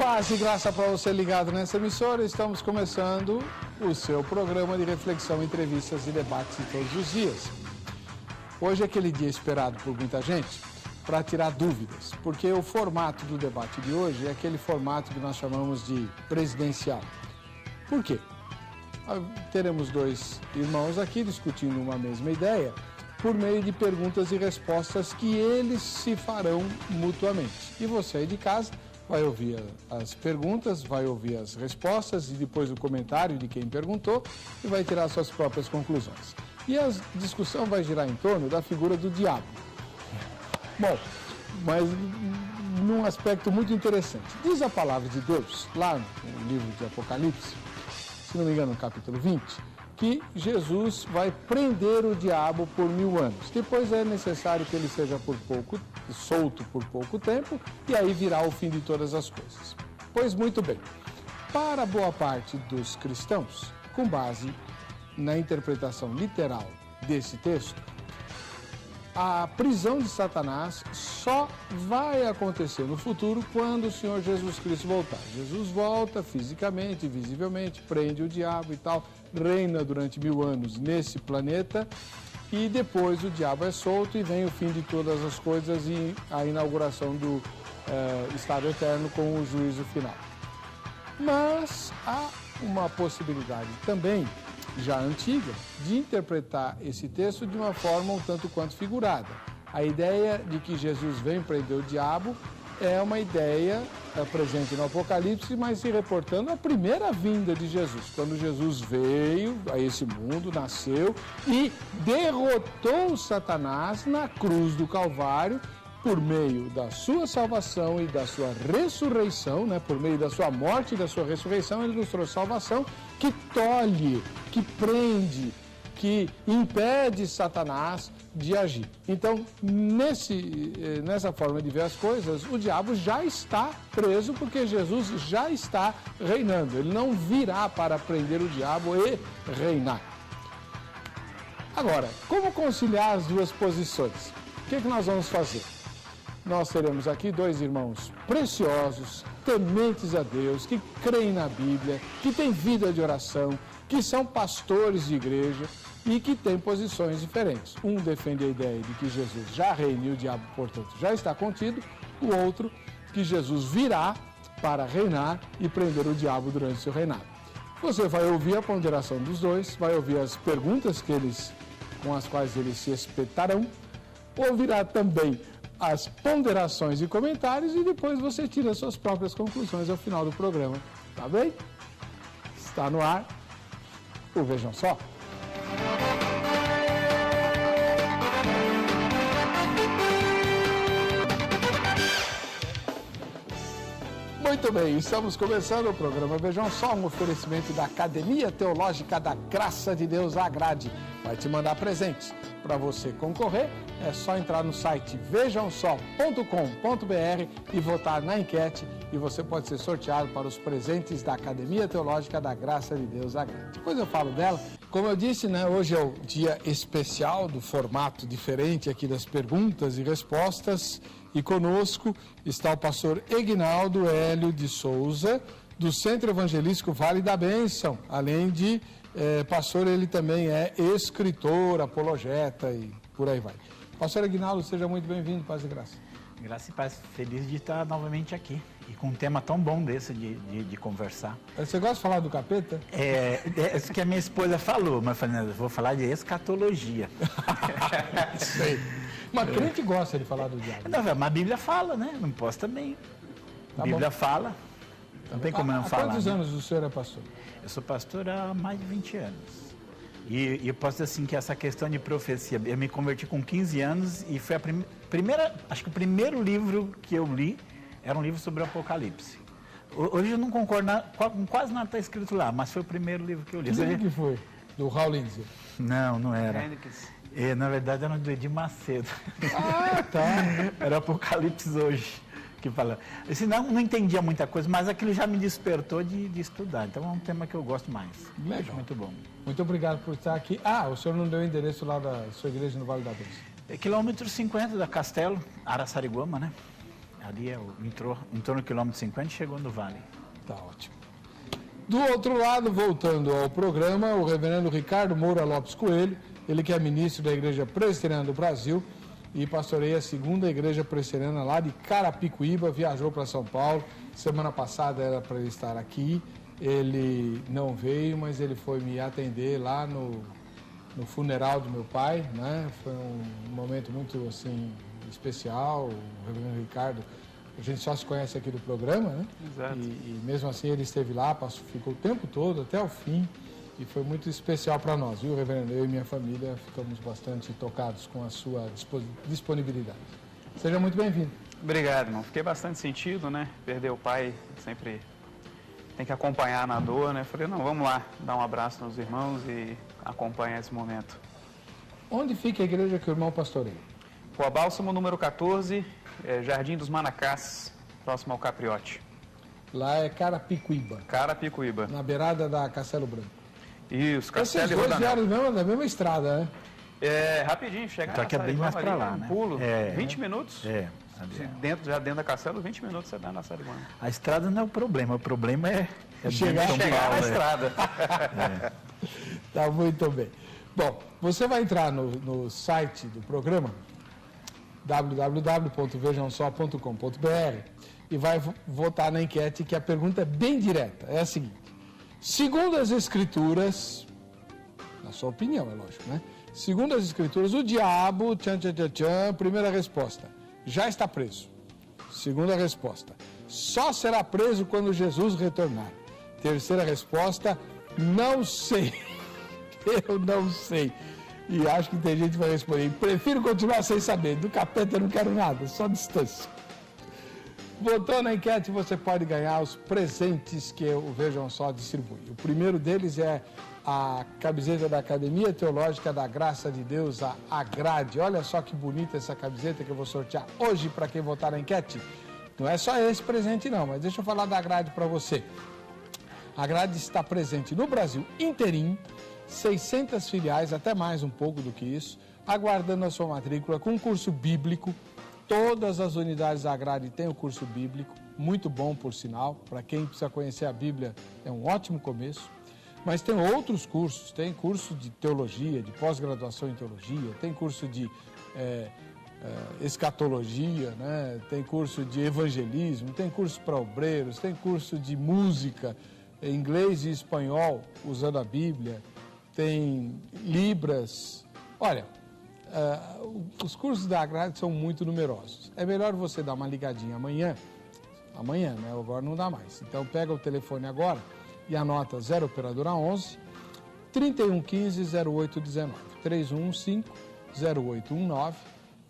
Paz e graça para você ligado nessa emissora. Estamos começando o seu programa de reflexão, entrevistas e debates de todos os dias. Hoje é aquele dia esperado por muita gente para tirar dúvidas, porque o formato do debate de hoje é aquele formato que nós chamamos de presidencial. Por quê? Teremos dois irmãos aqui discutindo uma mesma ideia por meio de perguntas e respostas que eles se farão mutuamente. E você aí de casa vai ouvir as perguntas, vai ouvir as respostas e depois o comentário de quem perguntou e vai tirar suas próprias conclusões. E a discussão vai girar em torno da figura do diabo. Bom, mas num aspecto muito interessante. Diz a palavra de Deus, lá no livro de Apocalipse, se não me engano, no capítulo 20, que Jesus vai prender o diabo por 1000 anos. Depois é necessário que ele seja solto por pouco tempo, e aí virá o fim de todas as coisas. Pois muito bem, para boa parte dos cristãos, com base na interpretação literal desse texto, a prisão de Satanás só vai acontecer no futuro quando o Senhor Jesus Cristo voltar. Jesus volta fisicamente, visivelmente, prende o diabo e tal, reina durante 1000 anos nesse planeta e depois o diabo é solto e vem o fim de todas as coisas e a inauguração do estado eterno com o juízo final. Mas há uma possibilidade também, já antiga, de interpretar esse texto de uma forma um tanto quanto figurada. A ideia de que Jesus vem prender o diabo é uma ideia presente no Apocalipse, mas se reportando à primeira vinda de Jesus, quando Jesus veio a esse mundo, nasceu e derrotou Satanás na cruz do Calvário por meio da sua salvação e da sua ressurreição, por meio da sua morte e da sua ressurreição, ele nos trouxe salvação que tolhe, que prende, que impede Satanás de agir. Então, nessa forma de ver as coisas, o diabo já está preso porque Jesus já está reinando. Ele não virá para prender o diabo e reinar. Agora, como conciliar as duas posições? O que nós vamos fazer? Nós teremos aqui dois irmãos preciosos, tementes a Deus, que creem na Bíblia, que têm vida de oração, que são pastores de igreja e que têm posições diferentes. Um defende a ideia de que Jesus já reina e o diabo, portanto, já está contido. O outro, que Jesus virá para reinar e prender o diabo durante seu reinado. Você vai ouvir a ponderação dos dois, vai ouvir as perguntas com as quais eles se espetarão, ouvirá também as ponderações e comentários e depois você tira suas próprias conclusões ao final do programa. Tá bem? Está no ar o Vejam Só. Muito bem, estamos começando o programa Vejam Só, um oferecimento da Academia Teológica da Graça de Deus, a Grade. Vai te mandar presentes. Para você concorrer, é só entrar no site vejamsó.com.br e votar na enquete e você pode ser sorteado para os presentes da Academia Teológica da Graça de Deus, a Grade. Depois eu falo dela. Como eu disse, hoje é o dia especial do formato diferente aqui das perguntas e respostas. E conosco está o pastor Egnaldo Hélio de Souza, do Centro Evangelístico Vale da Bênção. Além de pastor, ele também é escritor, apologeta e por aí vai. Pastor Egnaldo, seja muito bem-vindo, paz e graça. Graça e paz, feliz de estar novamente aqui e com um tema tão bom desse de conversar. Você gosta de falar do capeta? É isso que a minha esposa falou, mas eu falei, vou falar de escatologia. Sei. Mas crente gosta de falar do diabo. Não, mas a Bíblia fala, né? Não posso também. A Bíblia fala. Não tem como não falar. Há quantos anos o senhor é pastor? Eu sou pastor há mais de 20 anos. E eu posso dizer assim que essa questão de profecia, eu me converti com 15 anos e foi a primeira, acho que o primeiro livro que eu li era um livro sobre o Apocalipse. Hoje eu não concordo com quase nada que está escrito lá, mas foi o primeiro livro que eu li. Que livro que foi? Do Raul Lindsay? Não era. Na verdade era do Edir Macedo. Ah, tá. Era Apocalipse hoje. Que fala. Assim, não entendia muita coisa, mas aquilo já me despertou de estudar. Então é um tema que eu gosto mais. Legal. Muito bom. Muito obrigado por estar aqui. O senhor não deu o endereço lá da sua igreja no Vale da Bênção. É quilômetro 50 da Castelo, Araçariguama, né? Ali entrou no quilômetro 50 e chegou no vale. Tá ótimo. Do outro lado, voltando ao programa, o reverendo Ricardo Moura Lopes Coelho, ele que é ministro da Igreja Presbiteriana do Brasil e pastoreia a segunda Igreja Presbiteriana lá de Carapicuíba, viajou para São Paulo. Semana passada era para ele estar aqui, ele não veio, mas ele foi me atender lá no funeral do meu pai, né? Foi um momento muito, assim, especial. O reverendo Ricardo, a gente só se conhece aqui do programa, né? Exato. E mesmo assim ele esteve lá, ficou o tempo todo, até o fim, e foi muito especial para nós, viu, reverendo? Eu e minha família ficamos bastante tocados com a sua disponibilidade. Seja muito bem-vindo. Obrigado, irmão. Fiquei bastante sentido, né? Perder o pai sempre tem que acompanhar na dor, né? Falei, não, vamos lá, dar um abraço nos irmãos e acompanhar esse momento. Onde fica a igreja que o irmão pastoreia? Rua Bálsamo, número 14, Jardim dos Manacás, próximo ao Capriote. Lá é Carapicuíba. Carapicuíba. Na beirada da Castelo Branco. Isso, Castelo Castelo e Branco. Vocês Rodanel. vieram da mesma estrada, né? Rapidinho, chegar Então aqui é bem mais para lá, né? Pulo, 20 minutos. Ali Já dentro da Castelo, 20 minutos você dá na Sariguana. A estrada não é o problema é chegar São Chegar Paulo, na estrada. Tá muito bem. Bom, você vai entrar no site do programa, www.vejamsó.com.br, e vai votar na enquete, que a pergunta é bem direta. É a seguinte: segundo as Escrituras, na sua opinião, é lógico, né? Segundo as Escrituras, o diabo, primeira resposta, já está preso. Segunda resposta, só será preso quando Jesus retornar. Terceira resposta, não sei. Eu não sei. E acho que tem gente que vai responder, prefiro continuar sem saber. Do capeta eu não quero nada, só distância. Votou na enquete, você pode ganhar os presentes que o Vejam Só distribui. O primeiro deles é a camiseta da Academia Teológica da Graça de Deus, a Agrade. Olha só que bonita essa camiseta que eu vou sortear hoje para quem votar na enquete. Não é só esse presente não, mas deixa eu falar da Agrade para você. A Agrade está presente no Brasil inteirinho, 600 filiais, até mais um pouco do que isso, aguardando a sua matrícula com um curso bíblico. Todas as unidades da Agrade têm o curso bíblico, muito bom por sinal, para quem precisa conhecer a Bíblia é um ótimo começo. Mas tem outros cursos, tem curso de teologia, de pós-graduação em teologia, tem curso de escatologia, né? Tem curso de evangelismo, tem curso para obreiros, tem curso de música, inglês e espanhol, usando a Bíblia, tem Libras. Olha, os cursos da Agrade são muito numerosos. É melhor você dar uma ligadinha amanhã, né? Agora não dá mais. Então pega o telefone agora e anota 0 operadora 11 3115 0819 3115 0819.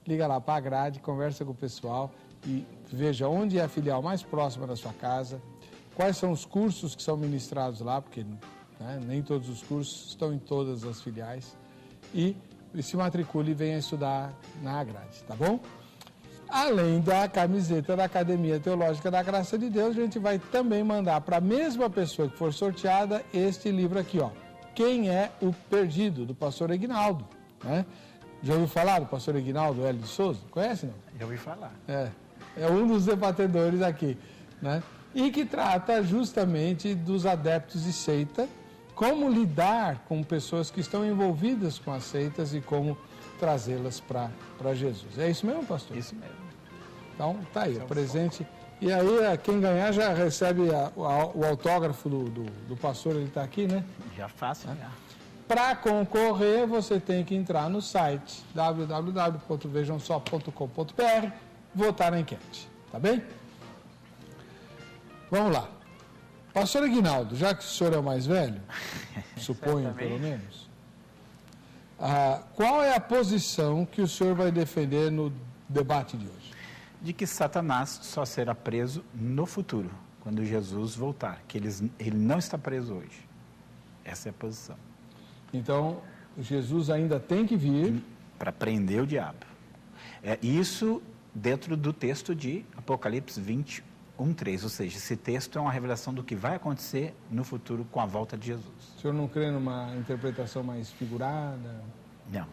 Liga lá para a Agrade, conversa com o pessoal e veja onde é a filial mais próxima da sua casa, quais são os cursos que são ministrados lá, porque nem todos os cursos estão em todas as filiais, e se matricule e venha estudar na Agrade, tá bom? Além da camiseta da Academia Teológica da Graça de Deus, a gente vai também mandar para a mesma pessoa que for sorteada este livro aqui, ó. Quem é o Perdido, do pastor Aguinaldo, né? Já ouviu falar do pastor Aguinaldo L. de Souza? Conhece, não? Já ouvi falar. É um dos debatedores aqui, né? E que trata justamente dos adeptos de seita, como lidar com pessoas que estão envolvidas com as seitas e como trazê-las para Jesus. É isso mesmo, pastor? Isso mesmo. Então, tá aí, o presente. E aí, quem ganhar já recebe o autógrafo do pastor, ele está aqui, né? Já faço, já. Para concorrer, você tem que entrar no site www.vejamsó.com.br, votar na enquete, tá bem? Vamos lá. Pastor Aguinaldo, já que o senhor é o mais velho, suponho pelo menos, qual é a posição que o senhor vai defender no debate de hoje? De que Satanás só será preso no futuro, quando Jesus voltar, que ele não está preso hoje. Essa é a posição. Então, Jesus ainda tem que vir para prender o diabo. Isso dentro do texto de Apocalipse 21:3, ou seja, esse texto é uma revelação do que vai acontecer no futuro com a volta de Jesus. O senhor não crê numa interpretação mais figurada? Não.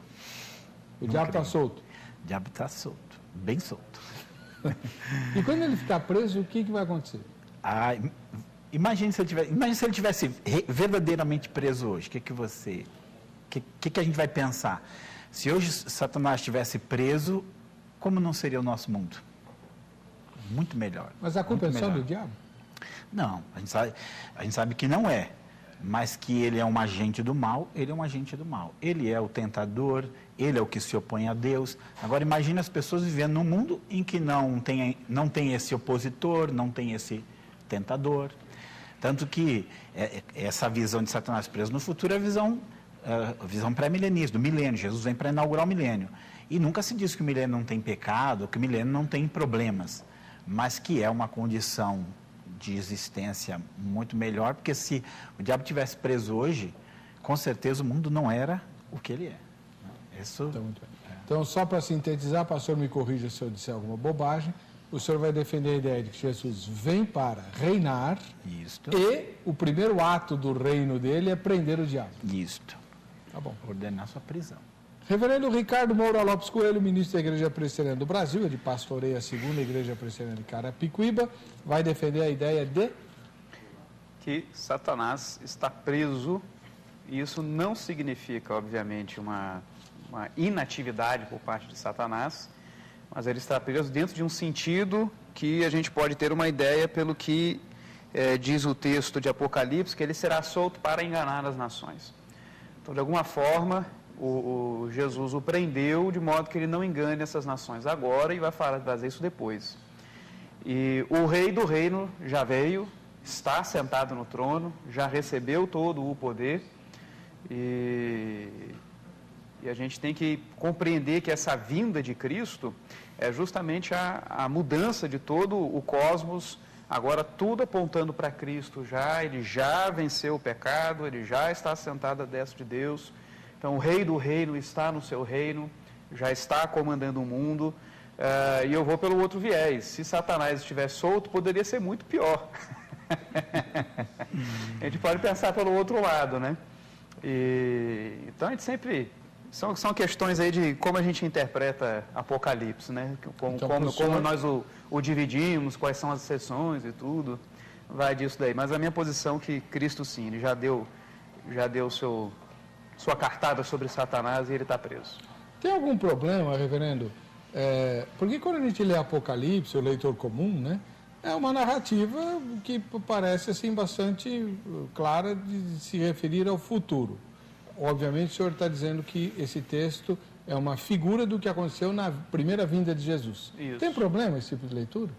O diabo está solto? O diabo está solto, bem solto. E quando ele ficar preso, o que vai acontecer? Imagine se ele tivesse verdadeiramente preso hoje. O que a gente vai pensar? Se hoje Satanás estivesse preso, como não seria o nosso mundo? Muito melhor. Mas a culpa é só do diabo? Não, a gente sabe que não é. Mas que ele é um agente do mal, ele é um agente do mal. Ele é o tentador, ele é o que se opõe a Deus. Agora imagine as pessoas vivendo num mundo em que não tem esse opositor, não tem esse tentador. Tanto que essa visão de Satanás preso no futuro é a visão pré-milenista, do milênio. Jesus vem para inaugurar o milênio. E nunca se diz que o milênio não tem pecado, que o milênio não tem problemas, mas que é uma condição de existência muito melhor, porque se o diabo tivesse preso hoje, com certeza o mundo não era o que ele é. Isso, então, muito bem. Então, só para sintetizar, pastor, me corrija se eu disser alguma bobagem, o senhor vai defender a ideia de que Jesus vem para reinar. Isto. E o primeiro ato do reino dele é prender o diabo. Isto. Tá bom. Ordenar sua prisão. Reverendo Ricardo Moura Lopes Coelho, ministro da Igreja Presbiteriana do Brasil, ele pastoreia a segunda Igreja Presbiteriana de Carapicuíba, vai defender a ideia de que Satanás está preso, e isso não significa, obviamente, uma inatividade por parte de Satanás, mas ele está preso dentro de um sentido que a gente pode ter uma ideia pelo que diz o texto de Apocalipse, que ele será solto para enganar as nações. Então, de alguma forma, o Jesus o prendeu de modo que ele não engane essas nações agora e vai fazer isso depois. E o rei do reino já veio, está sentado no trono, já recebeu todo o poder e a gente tem que compreender que essa vinda de Cristo é justamente a mudança de todo o cosmos, agora tudo apontando para Cristo já, ele já venceu o pecado, ele já está sentado à destra de Deus. Então, o rei do reino está no seu reino, já está comandando o mundo, e eu vou pelo outro viés. Se Satanás estivesse solto, poderia ser muito pior. A gente pode pensar pelo outro lado, né? Então, a gente sempre... São questões aí de como a gente interpreta Apocalipse, né? Como nós o dividimos, quais são as seções e tudo, vai disso daí. Mas a minha posição é que Cristo, sim, ele já deu sua cartada sobre Satanás e ele está preso. Tem algum problema, reverendo? Porque quando a gente lê Apocalipse, o leitor comum, né? É uma narrativa que parece assim bastante clara de se referir ao futuro. Obviamente, o senhor está dizendo que esse texto é uma figura do que aconteceu na primeira vinda de Jesus. Isso. Tem problema esse tipo de leitura?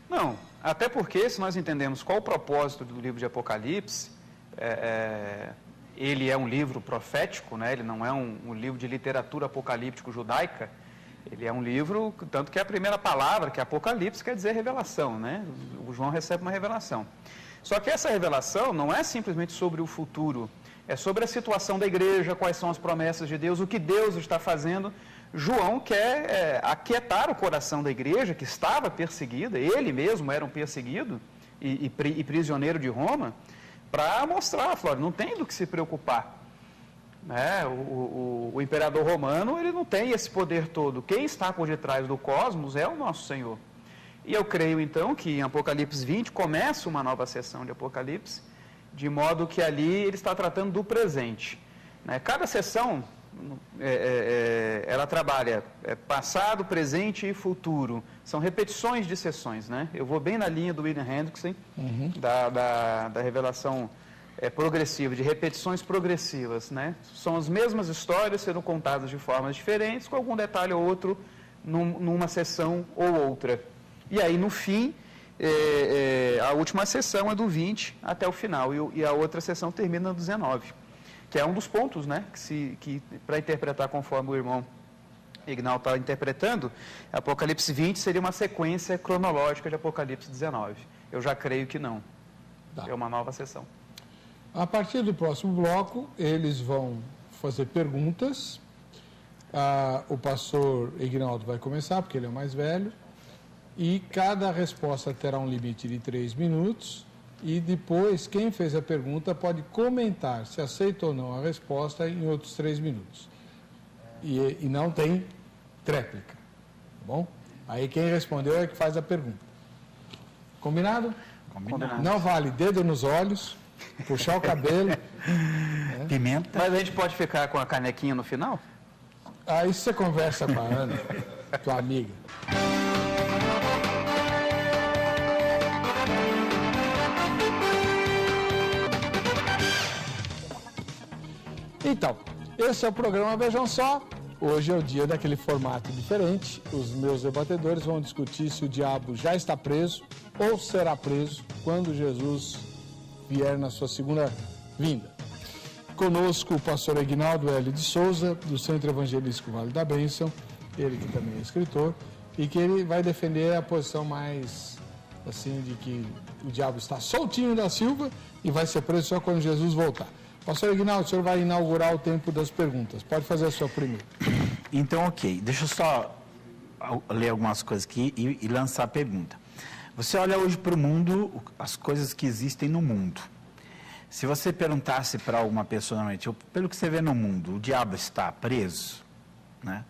Não, até porque se nós entendemos qual o propósito do livro de Apocalipse, ele é um livro profético, né? Ele não é um livro de literatura apocalíptico-judaica, ele é um livro, tanto que a primeira palavra, que é Apocalipse, quer dizer revelação, né? O João recebe uma revelação. Só que essa revelação não é simplesmente sobre o futuro, é sobre a situação da igreja, quais são as promessas de Deus, o que Deus está fazendo. João quer aquietar o coração da igreja, que estava perseguida, ele mesmo era um perseguido e prisioneiro de Roma, para mostrar, Flávio, não tem do que se preocupar. Né? O imperador romano, ele não tem esse poder todo. Quem está por detrás do cosmos é o nosso Senhor. E eu creio, então, que em Apocalipse 20 começa uma nova sessão de Apocalipse, de modo que ali ele está tratando do presente. Né? Cada sessão, ela trabalha passado, presente e futuro. São repetições de sessões, né? Eu vou bem na linha do William Hendrickson, da revelação progressiva, de repetições progressivas, né? São as mesmas histórias sendo contadas de formas diferentes, com algum detalhe ou outro numa sessão ou outra. E aí, no fim, a última sessão é do 20 até o final, e a outra sessão termina no 19, que é um dos pontos, né, que para interpretar conforme o irmão Ignal está interpretando, Apocalipse 20 seria uma sequência cronológica de Apocalipse 19. Eu já creio que não. Tá. É uma nova sessão. A partir do próximo bloco, eles vão fazer perguntas. O pastor Ignaldo vai começar, porque ele é o mais velho. E cada resposta terá um limite de 3 minutos. E depois, quem fez a pergunta pode comentar se aceita ou não a resposta em outros 3 minutos. E não tem tréplica, tá bom? Aí quem respondeu é que faz a pergunta. Combinado? Combinado. Não vale dedo nos olhos, puxar o cabelo. Pimenta. Mas a gente pode ficar com a canequinha no final? Aí você conversa com a Ana, tua amiga. Então, esse é o programa Vejam Só. Hoje é o dia daquele formato diferente. Os meus debatedores vão discutir se o diabo já está preso ou será preso quando Jesus vier na sua segunda vinda. Conosco o pastor Aguinaldo Hélio de Souza, do Centro Evangelístico Vale da Bênção, ele que também é escritor, e que ele vai defender a posição mais, assim, de que o diabo está soltinho da Silva e vai ser preso só quando Jesus voltar. Pastor Aguinaldo, o senhor vai inaugurar o tempo das perguntas. Pode fazer a sua primeira. Então, ok. Deixa eu só ler algumas coisas aqui e lançar a pergunta. Você olha hoje para o mundo, as coisas que existem no mundo. Se você perguntasse para uma pessoa, normalmente, pelo que você vê no mundo, o diabo está preso? Né?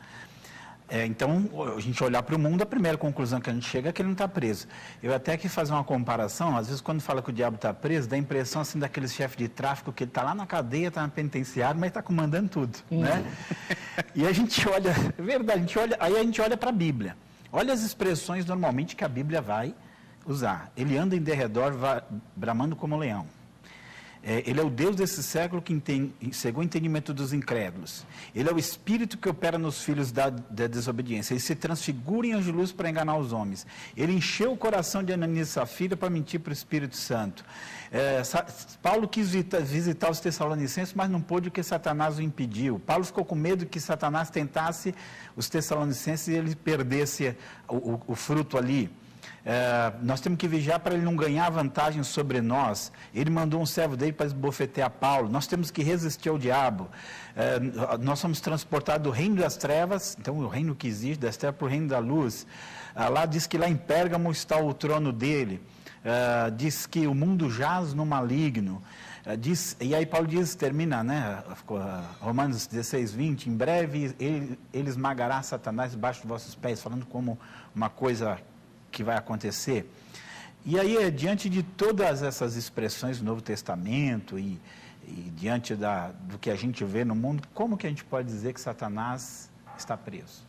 Então, a gente olhar para o mundo, a primeira conclusão que a gente chega é que ele não está preso. Eu até quis fazer uma comparação, às vezes quando fala que o diabo está preso, dá a impressão assim daqueles chefes de tráfico que ele está lá na cadeia, está na penitenciária, mas está comandando tudo. Né? E a gente olha, é verdade, aí a gente olha para a Bíblia. Olha as expressões normalmente que a Bíblia vai usar. Ele anda em derredor, bramando como um leão. Ele é o Deus desse século que cegou o entendimento dos incrédulos. Ele é o Espírito que opera nos filhos da desobediência. Ele se transfigura em anjo de luz para enganar os homens. Ele encheu o coração de Ananias e Safira para mentir para o Espírito Santo. Paulo quis visitar os Tessalonicenses, mas não pôde porque Satanás o impediu. Paulo ficou com medo que Satanás tentasse os Tessalonicenses e ele perdesse o fruto ali. Nós temos que vigiar para ele não ganhar vantagem sobre nós. Ele mandou um servo dele para esbofetear Paulo. Nós temos que resistir ao diabo. Nós somos transportados do reino das trevas, então o reino que existe, das trevas para o reino da luz. Lá diz que lá em Pérgamo está o trono dele. Diz que o mundo jaz no maligno. E aí Paulo diz, termina, né? Romanos 16, 20, em breve ele esmagará Satanás debaixo dos vossos pés, falando como uma coisa que vai acontecer. E aí, diante de todas essas expressões do Novo Testamento e diante do que a gente vê no mundo, como que a gente pode dizer que Satanás está preso?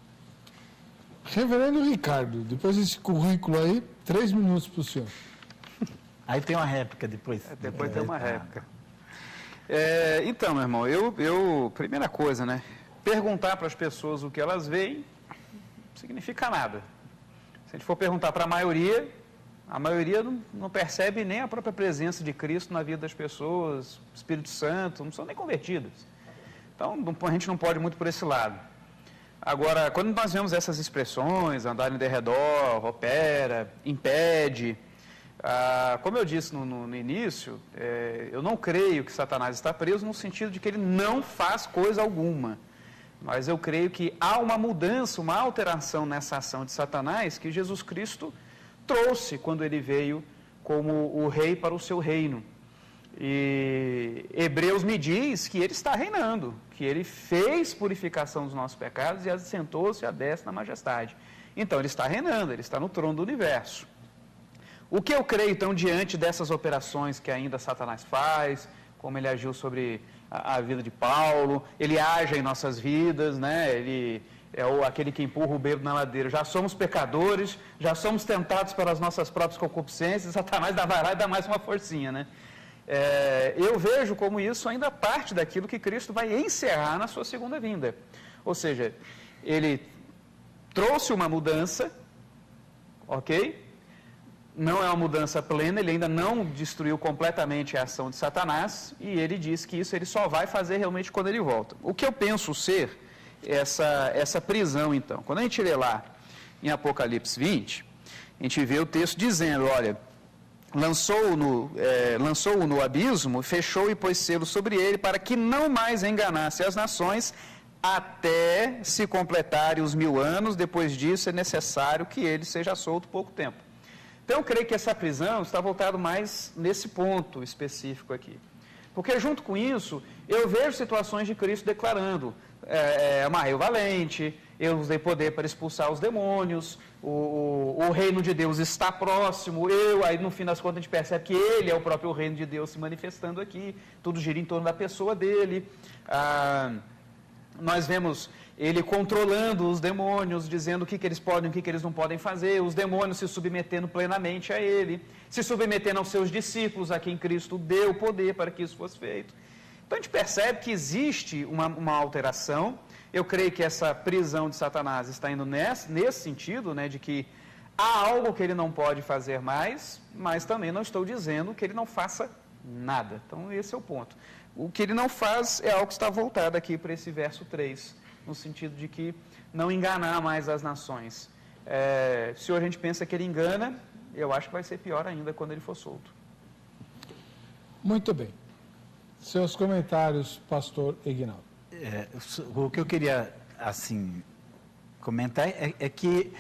Reverendo Ricardo, depois desse currículo aí, 3 minutos para o senhor. Aí tem uma réplica depois. Depois tem uma réplica. Então, meu irmão, primeira coisa, né? Perguntar para as pessoas o que elas veem não significa nada. Se a gente for perguntar para a maioria não percebe nem a própria presença de Cristo na vida das pessoas, Espírito Santo, não são nem convertidas. Então, a gente não pode ir muito por esse lado. Agora, quando nós vemos essas expressões, andar em derredor, opera, impede, como eu disse no início, eu não creio que Satanás está preso no sentido de que ele não faz coisa alguma. Mas eu creio que há uma mudança, uma alteração nessa ação de Satanás que Jesus Cristo trouxe quando ele veio como o rei para o seu reino. E Hebreus me diz que ele está reinando, que ele fez purificação dos nossos pecados e assentou-se à destra da majestade. Então ele está reinando, ele está no trono do universo. O que eu creio então diante dessas operações que ainda Satanás faz, como ele agiu sobre a vida de Paulo, ele age em nossas vidas, né? Ele é aquele que empurra o bêbado na ladeira. Já somos pecadores, já somos tentados pelas nossas próprias concupiscências, Satanás vai lá e dá mais uma forcinha, né? Eu vejo como isso ainda parte daquilo que Cristo vai encerrar na sua segunda vinda. Ou seja, ele trouxe uma mudança, ok? Não é uma mudança plena, ele ainda não destruiu completamente a ação de Satanás, e ele diz que isso ele só vai fazer realmente quando ele volta. O que eu penso ser essa prisão, então? Quando a gente lê lá em Apocalipse 20, a gente vê o texto dizendo, olha, lançou-o no abismo, fechou e pôs selo sobre ele, para que não mais enganasse as nações, até se completarem os 1000 anos, depois disso é necessário que ele seja solto pouco tempo. Então, eu creio que essa prisão está voltada mais nesse ponto específico aqui. Porque, junto com isso, eu vejo situações de Cristo declarando, amarrei o valente, eu vos dei poder para expulsar os demônios, o reino de Deus está próximo, aí no fim das contas a gente percebe que ele é o próprio reino de Deus se manifestando aqui, tudo gira em torno da pessoa dele. Nós vemos ele controlando os demônios, dizendo o que eles podem e o que eles não podem fazer, os demônios se submetendo plenamente a ele, se submetendo aos seus discípulos, a quem Cristo deu poder para que isso fosse feito. Então a gente percebe que existe uma alteração. Eu creio que essa prisão de Satanás está indo nesse sentido, né, de que há algo que ele não pode fazer mais, mas também não estou dizendo que ele não faça nada. Então esse é o ponto. O que ele não faz é algo que está voltado aqui para esse verso 3, no sentido de que não enganar mais as nações. Se hoje a gente pensa que ele engana, eu acho que vai ser pior ainda quando ele for solto. Muito bem. Seus comentários, pastor Ignaldo. O que eu queria, assim, comentar é que,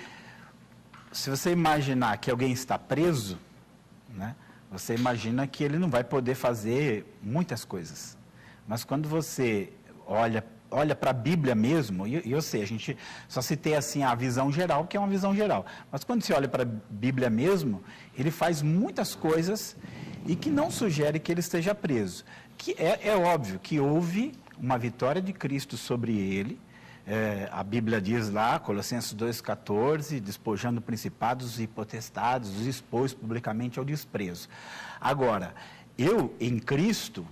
se você imaginar que alguém está preso, né, você imagina que ele não vai poder fazer muitas coisas. Mas quando você olha para a Bíblia mesmo, e eu sei, a gente só citei assim a visão geral, que é uma visão geral, mas quando você olha para a Bíblia mesmo, ele faz muitas coisas e que não sugere que ele esteja preso. Que é óbvio que houve uma vitória de Cristo sobre ele, a Bíblia diz lá, Colossenses 2,14, despojando principados e potestades, os expôs publicamente ao desprezo. Agora, eu em Cristo,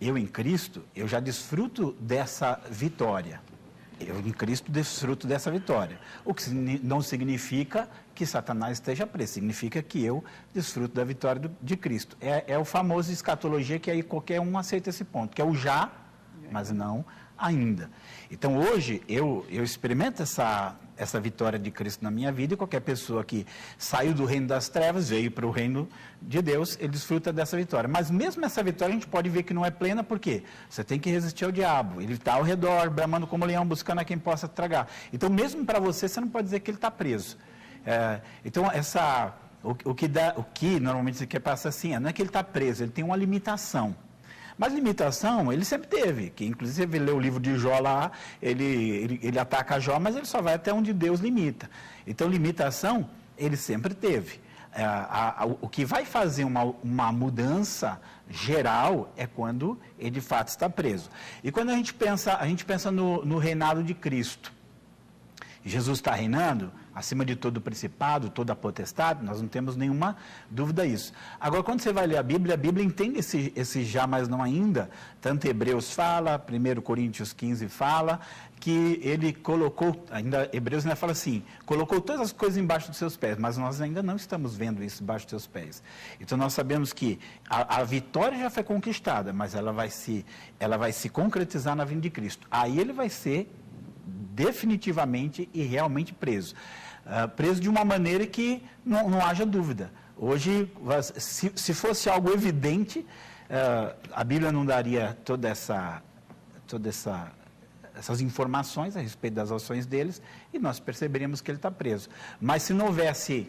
eu já desfruto dessa vitória. Eu em Cristo desfruto dessa vitória. O que não significa que Satanás esteja preso, significa que eu desfruto da vitória de Cristo. É o famoso escatologia, que aí qualquer um aceita esse ponto, que é o já, mas não ainda. Então hoje eu experimento essa vitória de Cristo na minha vida, e qualquer pessoa que saiu do reino das trevas, veio para o reino de Deus, ele desfruta dessa vitória. Mas mesmo essa vitória a gente pode ver que não é plena, porque você tem que resistir ao diabo, ele está ao redor, bramando como leão, buscando a quem possa tragar. Então mesmo para você não pode dizer que ele está preso. Então o que normalmente você quer passar assim, não é que ele está preso, ele tem uma limitação. Mas limitação ele sempre teve, que inclusive ele lê o livro de Jó lá, ele ataca Jó, mas ele só vai até onde Deus limita. Então limitação ele sempre teve. O que vai fazer uma mudança geral é quando ele de fato está preso. E quando a gente pensa no reinado de Cristo, Jesus está reinando acima de todo o principado, toda a potestade, nós não temos nenhuma dúvida disso. Agora, quando você vai ler a Bíblia entende esse já, mas não ainda. Tanto Hebreus fala, 1 Coríntios 15 fala, que ele colocou, ainda Hebreus ainda fala assim, colocou todas as coisas embaixo dos seus pés, mas nós ainda não estamos vendo isso embaixo dos seus pés. Então nós sabemos que a vitória já foi conquistada, mas ela vai se concretizar na vinda de Cristo. Aí ele vai ser definitivamente e realmente preso. Preso de uma maneira que não haja dúvida. Hoje, se fosse algo evidente, a Bíblia não daria essas informações a respeito das ações deles, e nós perceberíamos que ele está preso. Mas se não houvesse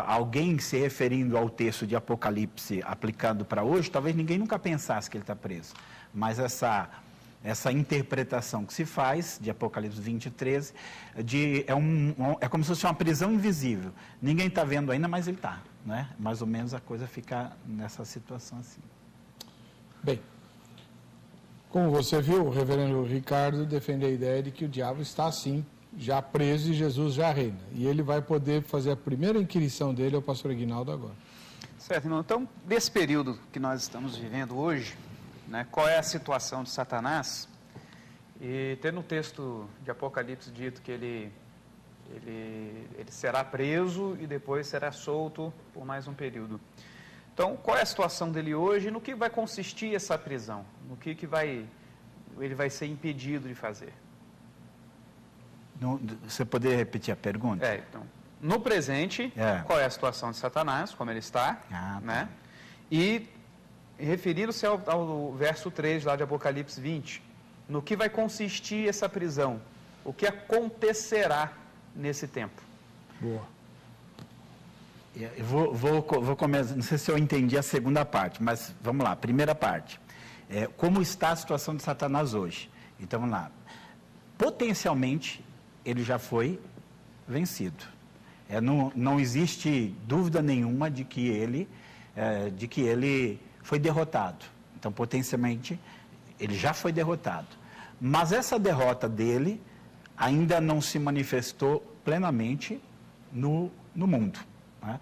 alguém se referindo ao texto de Apocalipse aplicado para hoje, talvez ninguém nunca pensasse que ele está preso. Mas essa interpretação que se faz, de Apocalipse 20, 13, é como se fosse uma prisão invisível. Ninguém está vendo ainda, mas ele está. Né? Mais ou menos a coisa fica nessa situação assim. Bem, como você viu, o reverendo Ricardo defende a ideia de que o diabo está assim, já preso, e Jesus já reina. E ele vai poder fazer a primeira inquirição dele ao pastor Ignaldo agora. Certo, irmão. Então, desse período que nós estamos vivendo hoje, né, qual é a situação de Satanás? E tem no texto de Apocalipse dito que ele será preso e depois será solto por mais um período. Então, qual é a situação dele hoje e no que vai consistir essa prisão? No que ele vai ser impedido de fazer? Você poderia repetir a pergunta? Então, no presente, qual é a situação de Satanás, como ele está, né? E referindo-se ao verso 3 lá de Apocalipse 20, no que vai consistir essa prisão? O que acontecerá nesse tempo? Boa. Eu vou começar, não sei se eu entendi a segunda parte, mas vamos lá, primeira parte. Como está a situação de Satanás hoje? Então vamos lá. Potencialmente, ele já foi vencido. Não existe dúvida nenhuma de que ele foi derrotado. Então, potencialmente, ele já foi derrotado. Mas essa derrota dele ainda não se manifestou plenamente no mundo, né?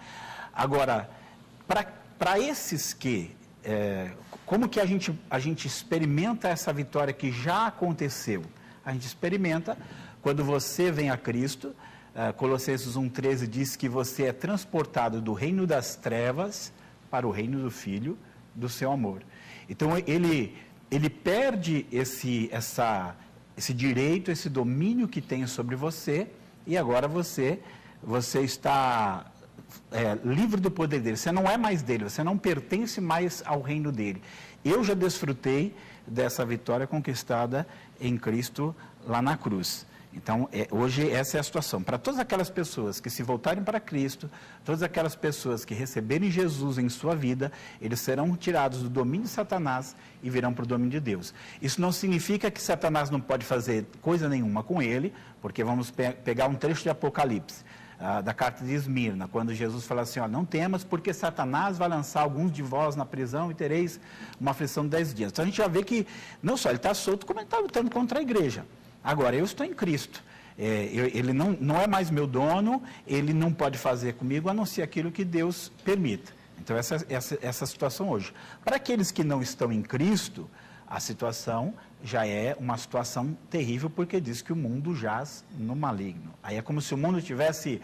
Agora, para esses que... como que a gente experimenta essa vitória que já aconteceu? A gente experimenta quando você vem a Cristo. Colossenses 1,13 diz que você é transportado do reino das trevas para o reino do Filho do seu amor. Então, ele perde esse direito, esse domínio que tem sobre você, e agora você está livre do poder dele. Você não é mais dele, você não pertence mais ao reino dele. Eu já desfrutei dessa vitória conquistada em Cristo lá na cruz. Então, hoje essa é a situação. Para todas aquelas pessoas que se voltarem para Cristo, todas aquelas pessoas que receberem Jesus em sua vida, eles serão tirados do domínio de Satanás e virão para o domínio de Deus. Isso não significa que Satanás não pode fazer coisa nenhuma com ele, porque vamos pegar um trecho de Apocalipse, da carta de Esmirna, quando Jesus fala assim, não temas, porque Satanás vai lançar alguns de vós na prisão e tereis uma aflição de 10 dias. Então, a gente já vê que, não só ele está solto, como ele está lutando contra a igreja. Agora, eu estou em Cristo, ele não é mais meu dono, ele não pode fazer comigo a não ser aquilo que Deus permita. Então, essa situação hoje. Para aqueles que não estão em Cristo, a situação já é uma situação terrível, porque diz que o mundo jaz no maligno. Aí é como se o mundo tivesse...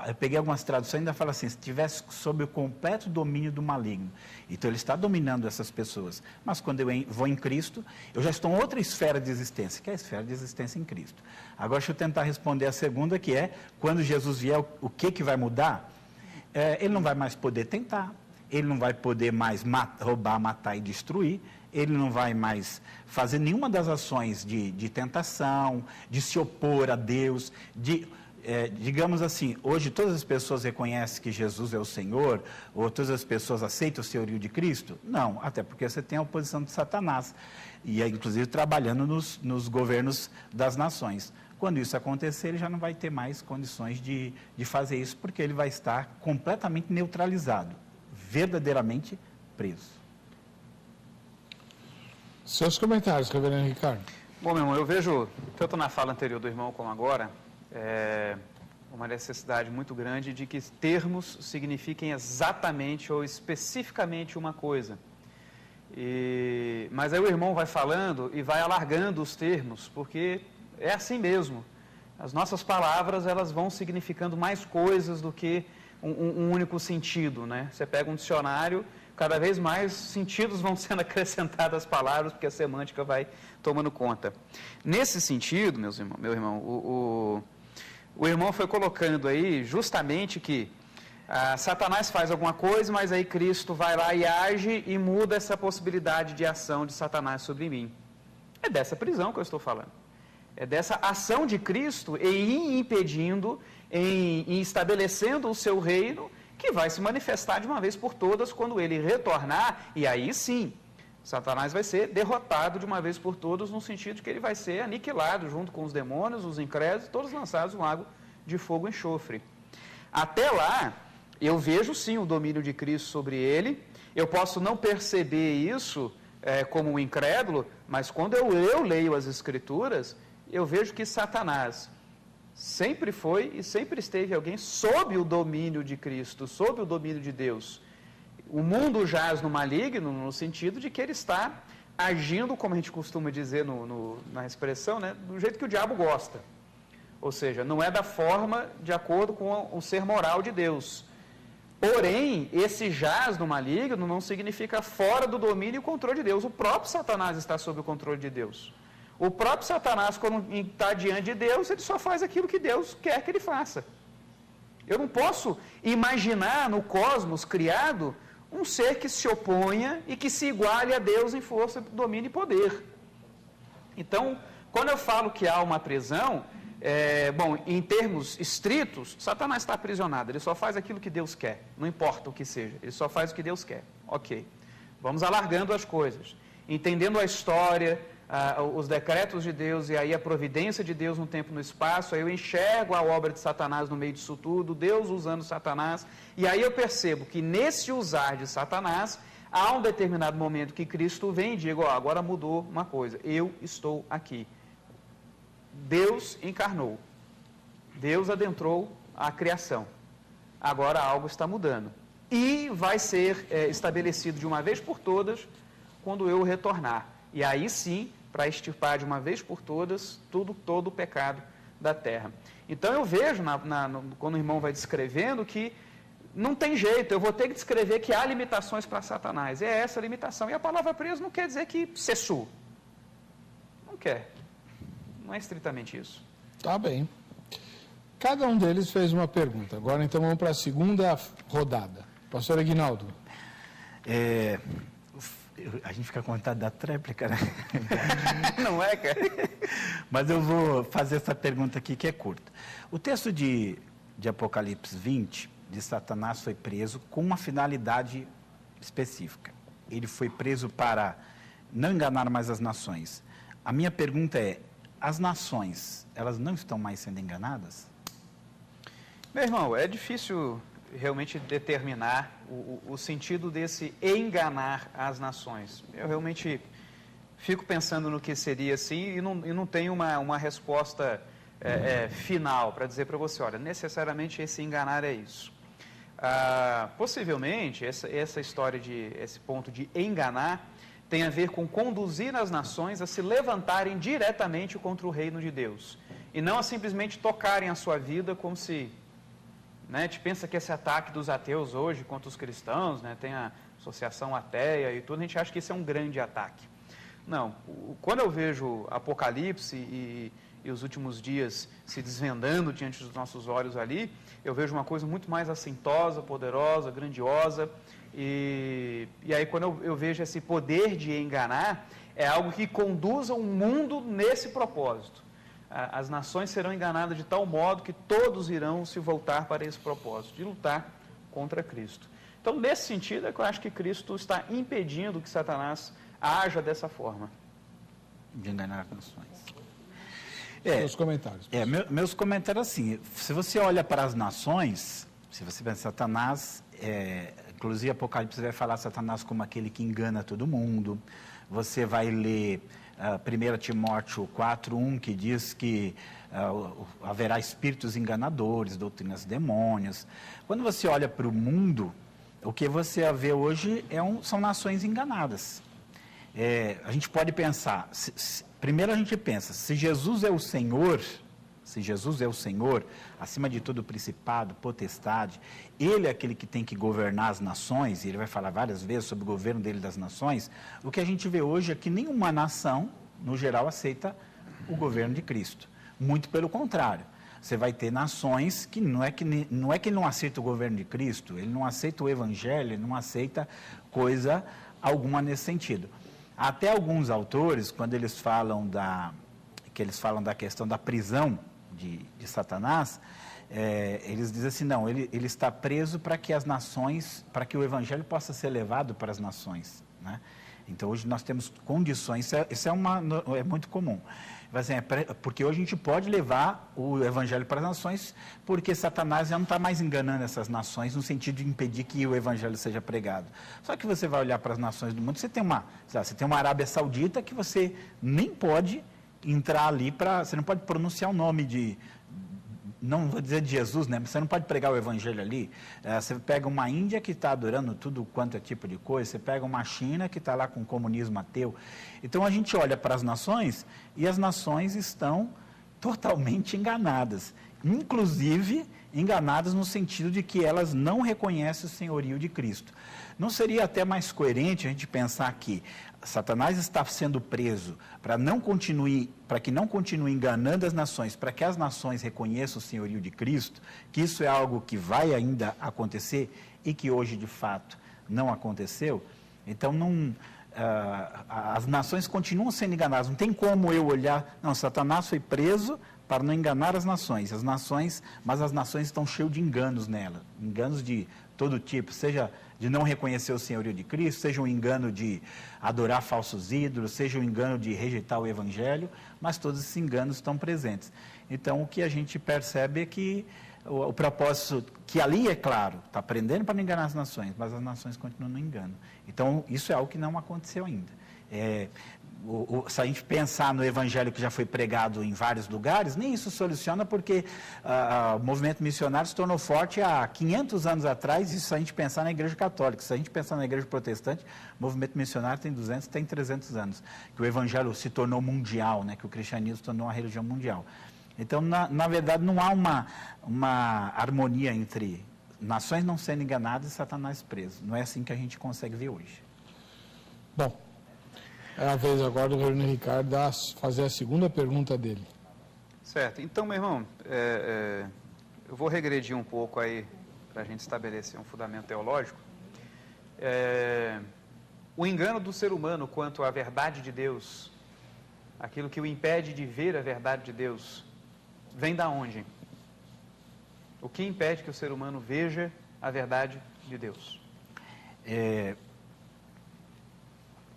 eu peguei algumas traduções e ainda fala assim, se estivesse sob o completo domínio do maligno. Então, ele está dominando essas pessoas. Mas quando eu vou em Cristo, eu já estou em outra esfera de existência, que é a esfera de existência em Cristo. Agora, deixa eu tentar responder a segunda, que é, quando Jesus vier, o que vai mudar? Ele não vai mais poder tentar, ele não vai poder mais roubar, matar e destruir, ele não vai mais fazer nenhuma das ações de tentação, de se opor a Deus, digamos assim, hoje todas as pessoas reconhecem que Jesus é o Senhor, ou todas as pessoas aceitam o senhorio de Cristo? Não, até porque você tem a oposição de Satanás, e inclusive trabalhando nos governos das nações. Quando isso acontecer, ele já não vai ter mais condições de fazer isso, porque ele vai estar completamente neutralizado, verdadeiramente preso. Seus comentários, reverendo Ricardo. Bom, meu irmão, eu vejo, tanto na fala anterior do irmão como agora, uma necessidade muito grande de que termos signifiquem exatamente ou especificamente uma coisa. Mas aí o irmão vai falando e vai alargando os termos, porque é assim mesmo. As nossas palavras, elas vão significando mais coisas do que um único sentido, né? Você pega um dicionário, cada vez mais sentidos vão sendo acrescentados às palavras, porque a semântica vai tomando conta. Nesse sentido, meu irmão, o irmão foi colocando aí justamente que Satanás faz alguma coisa, mas aí Cristo vai lá e age e muda essa possibilidade de ação de Satanás sobre mim. É dessa prisão que eu estou falando. É dessa ação de Cristo em impedindo, em estabelecendo o seu reino, que vai se manifestar de uma vez por todas quando ele retornar, e aí sim, Satanás vai ser derrotado de uma vez por todas, no sentido de que ele vai ser aniquilado junto com os demônios, os incrédulos, todos lançados no lago de fogo e enxofre. Até lá, eu vejo sim o domínio de Cristo sobre ele, eu posso não perceber isso como um incrédulo, mas quando eu leio as Escrituras, eu vejo que Satanás sempre foi e sempre esteve alguém sob o domínio de Cristo, sob o domínio de Deus. O mundo jaz no maligno, no sentido de que ele está agindo, como a gente costuma dizer na expressão, né, do jeito que o diabo gosta. Ou seja, não é da forma de acordo com o ser moral de Deus. Porém, esse jaz no maligno não significa fora do domínio e controle de Deus. O próprio Satanás está sob o controle de Deus. O próprio Satanás, quando está diante de Deus, ele só faz aquilo que Deus quer que ele faça. Eu não posso imaginar no cosmos criado um ser que se oponha e que se iguale a Deus em força, domínio e poder. Então, quando eu falo que há uma prisão, em termos estritos, Satanás está aprisionado, ele só faz aquilo que Deus quer, não importa o que seja, ele só faz o que Deus quer. Ok, vamos alargando as coisas, entendendo a história, os decretos de Deus e aí a providência de Deus no tempo e no espaço, aí eu enxergo a obra de Satanás no meio disso tudo, Deus usando Satanás, e aí eu percebo que nesse usar de Satanás, há um determinado momento que Cristo vem e diz, agora mudou uma coisa, eu estou aqui. Deus encarnou, Deus adentrou a criação, agora algo está mudando. E vai ser estabelecido de uma vez por todas quando eu retornar. E aí sim, para extirpar de uma vez por todas todo o pecado da terra. Então eu vejo, quando o irmão vai descrevendo, que não tem jeito, eu vou ter que descrever que há limitações para Satanás. É essa a limitação. E a palavra preso não quer dizer que cessou. Não quer. Não é estritamente isso. Tá bem. Cada um deles fez uma pergunta. Agora então vamos para a segunda rodada. Pastor Aguinaldo. A gente fica com vontade da tréplica, né? Não é, cara? Mas eu vou fazer essa pergunta aqui que é curta. O texto de Apocalipse 20, de Satanás foi preso com uma finalidade específica. Ele foi preso para não enganar mais as nações. A minha pergunta é, as nações, elas não estão mais sendo enganadas? Meu irmão, é difícil realmente determinar o sentido desse enganar as nações. Eu realmente fico pensando no que seria assim e não tenho uma resposta final para dizer para você, olha, necessariamente esse enganar é isso. Possivelmente, essa história esse ponto de enganar tem a ver com conduzir as nações a se levantarem diretamente contra o reino de Deus e não a simplesmente tocarem a sua vida como se... Né, a gente pensa que esse ataque dos ateus hoje contra os cristãos, né, tem a associação ateia e tudo, a gente acha que isso é um grande ataque. Não, quando eu vejo Apocalipse e os últimos dias se desvendando diante dos nossos olhos ali, eu vejo uma coisa muito mais assintosa, poderosa, grandiosa, e aí quando eu vejo esse poder de enganar, é algo que conduza o mundo nesse propósito. As nações serão enganadas de tal modo que todos irão se voltar para esse propósito, de lutar contra Cristo. Então, nesse sentido, é que eu acho que Cristo está impedindo que Satanás haja dessa forma. De enganar as nações. Meus comentários. Meus comentários assim, se você olha para as nações, se você pensa Satanás, inclusive Apocalipse vai falar Satanás como aquele que engana todo mundo, você vai ler... 1 Timóteo 4:1, que diz que haverá espíritos enganadores, doutrinas demônias. Quando você olha para o mundo, o que você vê hoje são nações enganadas. A gente pode pensar, primeiro a gente pensa, se Jesus é o Senhor, acima de todo principado, potestade, Ele é aquele que tem que governar as nações, e Ele vai falar várias vezes sobre o governo dele das nações, o que a gente vê hoje é que nenhuma nação, no geral, aceita o governo de Cristo. Muito pelo contrário, você vai ter nações que não é que ele não aceita o governo de Cristo, ele não aceita o Evangelho, ele não aceita coisa alguma nesse sentido. Até alguns autores, quando eles falam da questão da prisão de Satanás, eles dizem assim, não, ele está preso para que as nações, para que o Evangelho possa ser levado para as nações, né? Então, hoje nós temos condições, isso é muito comum. Assim, porque hoje a gente pode levar o Evangelho para as nações, porque Satanás já não está mais enganando essas nações no sentido de impedir que o Evangelho seja pregado. Só que você vai olhar para as nações do mundo, você tem uma Arábia Saudita que você nem pode entrar ali você não pode pronunciar o nome não vou dizer de Jesus, né? Mas você não pode pregar o Evangelho ali. Você pega uma Índia que está adorando tudo quanto é tipo de coisa, você pega uma China que está lá com o comunismo ateu. Então a gente olha para as nações e as nações estão totalmente enganadas. Inclusive enganadas no sentido de que elas não reconhecem o senhorio de Cristo. Não seria até mais coerente a gente pensar que Satanás está sendo preso para que não continue enganando as nações, para que as nações reconheçam o senhorio de Cristo, que isso é algo que vai ainda acontecer e que hoje de fato não aconteceu? Então as nações continuam sendo enganadas, não tem como eu olhar, não, Satanás foi preso para não enganar as nações, mas as nações estão cheias de enganos nela, enganos de todo tipo, seja de não reconhecer o senhorio de Cristo, seja um engano de adorar falsos ídolos, seja um engano de rejeitar o Evangelho, mas todos esses enganos estão presentes. Então, o que a gente percebe é que o propósito, que ali é claro, está aprendendo para não enganar as nações, mas as nações continuam no engano. Então, isso é algo que não aconteceu ainda. Se a gente pensar no Evangelho que já foi pregado em vários lugares, nem isso soluciona, porque o movimento missionário se tornou forte há 500 anos atrás, isso se a gente pensar na Igreja Católica. Se a gente pensar na Igreja Protestante, o movimento missionário tem 200, tem 300 anos, que o Evangelho se tornou mundial, né, que o cristianismo se tornou uma religião mundial. Então, na verdade, não há uma harmonia entre nações não sendo enganadas e Satanás preso. Não é assim que a gente consegue ver hoje. Bom, é a vez agora do reverendo Ricardo fazer a segunda pergunta dele. Certo. Então, meu irmão, eu vou regredir um pouco aí para a gente estabelecer um fundamento teológico. O engano do ser humano quanto à verdade de Deus, aquilo que o impede de ver a verdade de Deus, vem da onde? O que impede que o ser humano veja a verdade de Deus?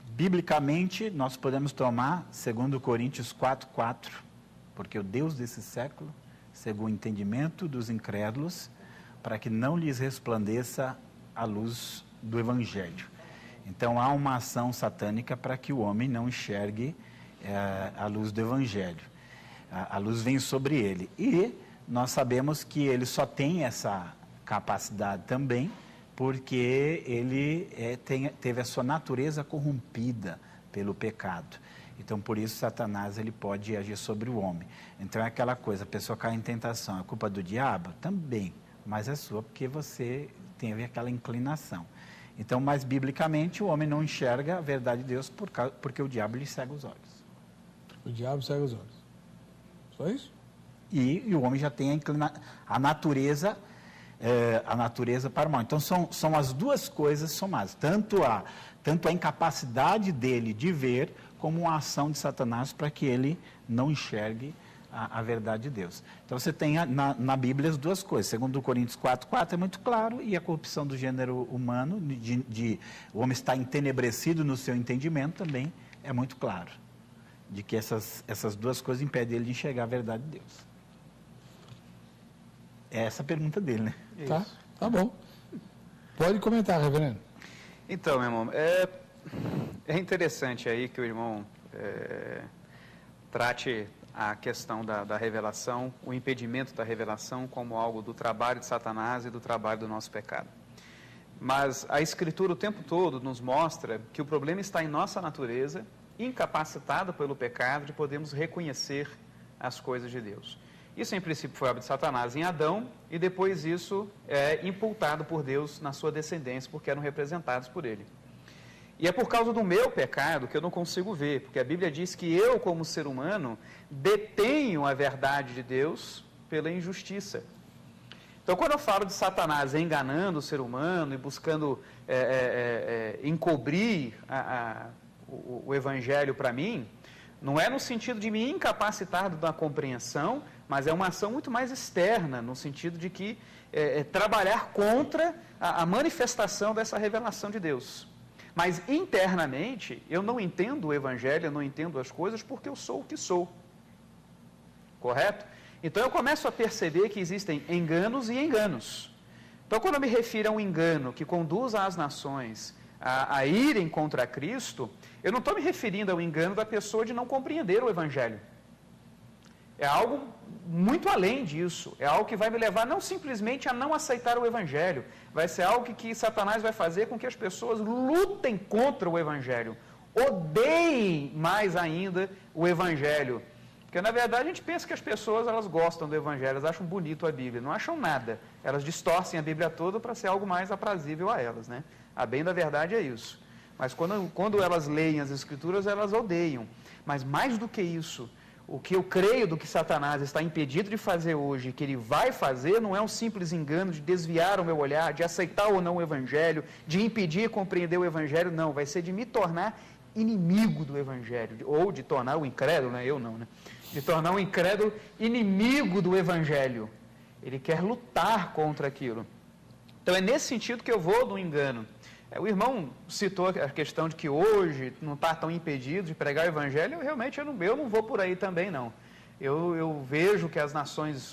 Biblicamente, nós podemos tomar 2 Coríntios 4:4, porque o Deus desse século cegou o entendimento dos incrédulos, para que não lhes resplandeça a luz do Evangelho. Então, há uma ação satânica para que o homem não enxergue a luz do Evangelho. A luz vem sobre ele. E nós sabemos que ele só tem essa capacidade também, porque ele teve a sua natureza corrompida pelo pecado. Então, por isso, Satanás ele pode agir sobre o homem. Então, é aquela coisa, a pessoa cai em tentação, é culpa do diabo? Também, mas é sua, porque você teve aquela inclinação. Então, mas biblicamente, o homem não enxerga a verdade de Deus porque o diabo lhe cega os olhos. O diabo cega os olhos. Só isso? E o homem já tem a natureza para o mal. Então, são as duas coisas somadas. Tanto a incapacidade dele de ver, como a ação de Satanás para que ele não enxergue a verdade de Deus. Então, você tem na Bíblia as duas coisas. 2 Coríntios 4:4 é muito claro, e a corrupção do gênero humano, o homem está entenebrecido no seu entendimento, também é muito claro, de que essas duas coisas impedem ele de enxergar a verdade de Deus. É essa a pergunta dele, né? Tá bom. Pode comentar, reverendo. Então, meu irmão, é interessante aí que o irmão trate a questão da revelação, o impedimento da revelação como algo do trabalho de Satanás e do trabalho do nosso pecado. Mas a Escritura o tempo todo nos mostra que o problema está em nossa natureza, incapacitada pelo pecado, de podermos reconhecer as coisas de Deus. Isso, em princípio, foi obra de Satanás em Adão, e depois isso é imputado por Deus na sua descendência, porque eram representados por ele. E é por causa do meu pecado que eu não consigo ver, porque a Bíblia diz que eu, como ser humano, detenho a verdade de Deus pela injustiça. Então, quando eu falo de Satanás enganando o ser humano e buscando encobrir o Evangelho para mim, não é no sentido de me incapacitar da compreensão, mas é uma ação muito mais externa, no sentido de que trabalhar contra a manifestação dessa revelação de Deus. Mas internamente, eu não entendo o Evangelho, eu não entendo as coisas porque eu sou o que sou. Correto? Então eu começo a perceber que existem enganos e enganos. Então, quando eu me refiro a um engano que conduz as nações a irem contra Cristo, eu não estou me referindo ao engano da pessoa de não compreender o Evangelho. É algo muito além disso. É algo que vai me levar não simplesmente a não aceitar o Evangelho. Vai ser algo que Satanás vai fazer com que as pessoas lutem contra o Evangelho. Odeiem mais ainda o Evangelho. Porque, na verdade, a gente pensa que as pessoas elas gostam do Evangelho, elas acham bonito a Bíblia. Não acham nada. Elas distorcem a Bíblia toda para ser algo mais aprazível a elas, né? A bem da verdade é isso. Mas quando elas leem as Escrituras, elas odeiam. Mas mais do que isso, o que eu creio do que Satanás está impedido de fazer hoje, que ele vai fazer, não é um simples engano de desviar o meu olhar, de aceitar ou não o Evangelho, de impedir compreender o Evangelho, não. Vai ser de me tornar inimigo do Evangelho, ou de tornar o incrédulo, né? Eu não, né? De tornar o incrédulo inimigo do Evangelho. Ele quer lutar contra aquilo. Então, é nesse sentido que eu vou do engano. O irmão citou a questão de que hoje não está tão impedido de pregar o evangelho. Eu não vou por aí também, não. Eu vejo que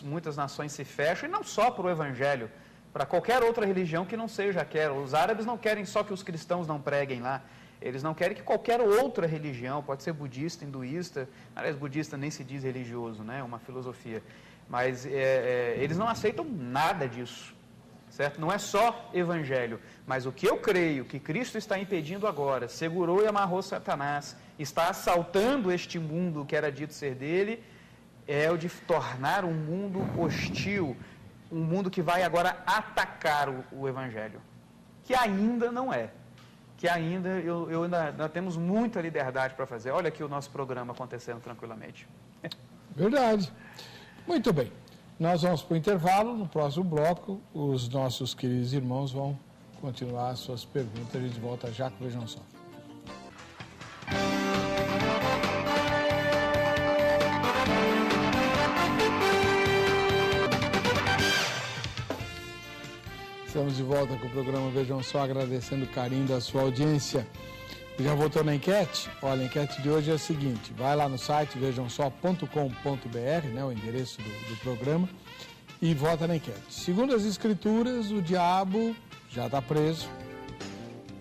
muitas nações se fecham, e não só para o evangelho, para qualquer outra religião que não seja aquela. Os árabes não querem só que os cristãos não preguem lá. Eles não querem que qualquer outra religião, pode ser budista, hinduísta, aliás, budista nem se diz religioso, né? É uma filosofia. Mas eles não aceitam nada disso. Certo? Não é só evangelho, mas o que eu creio que Cristo está impedindo agora, segurou e amarrou Satanás, está assaltando este mundo que era dito ser dele, é o de tornar um mundo hostil, um mundo que vai agora atacar o evangelho, que ainda não é, que ainda nós temos muita liberdade para fazer. Olha aqui o nosso programa acontecendo tranquilamente. Verdade. Muito bem. Nós vamos para o intervalo. No próximo bloco, os nossos queridos irmãos vão continuar as suas perguntas. A gente volta já com Vejam Só. Estamos de volta com o programa Vejam Só, agradecendo o carinho da sua audiência. Já votou na enquete? Olha, a enquete de hoje é a seguinte: vai lá no site vejamsó.com.br, né, o endereço do programa, e vota na enquete. Segundo as escrituras, o diabo já está preso,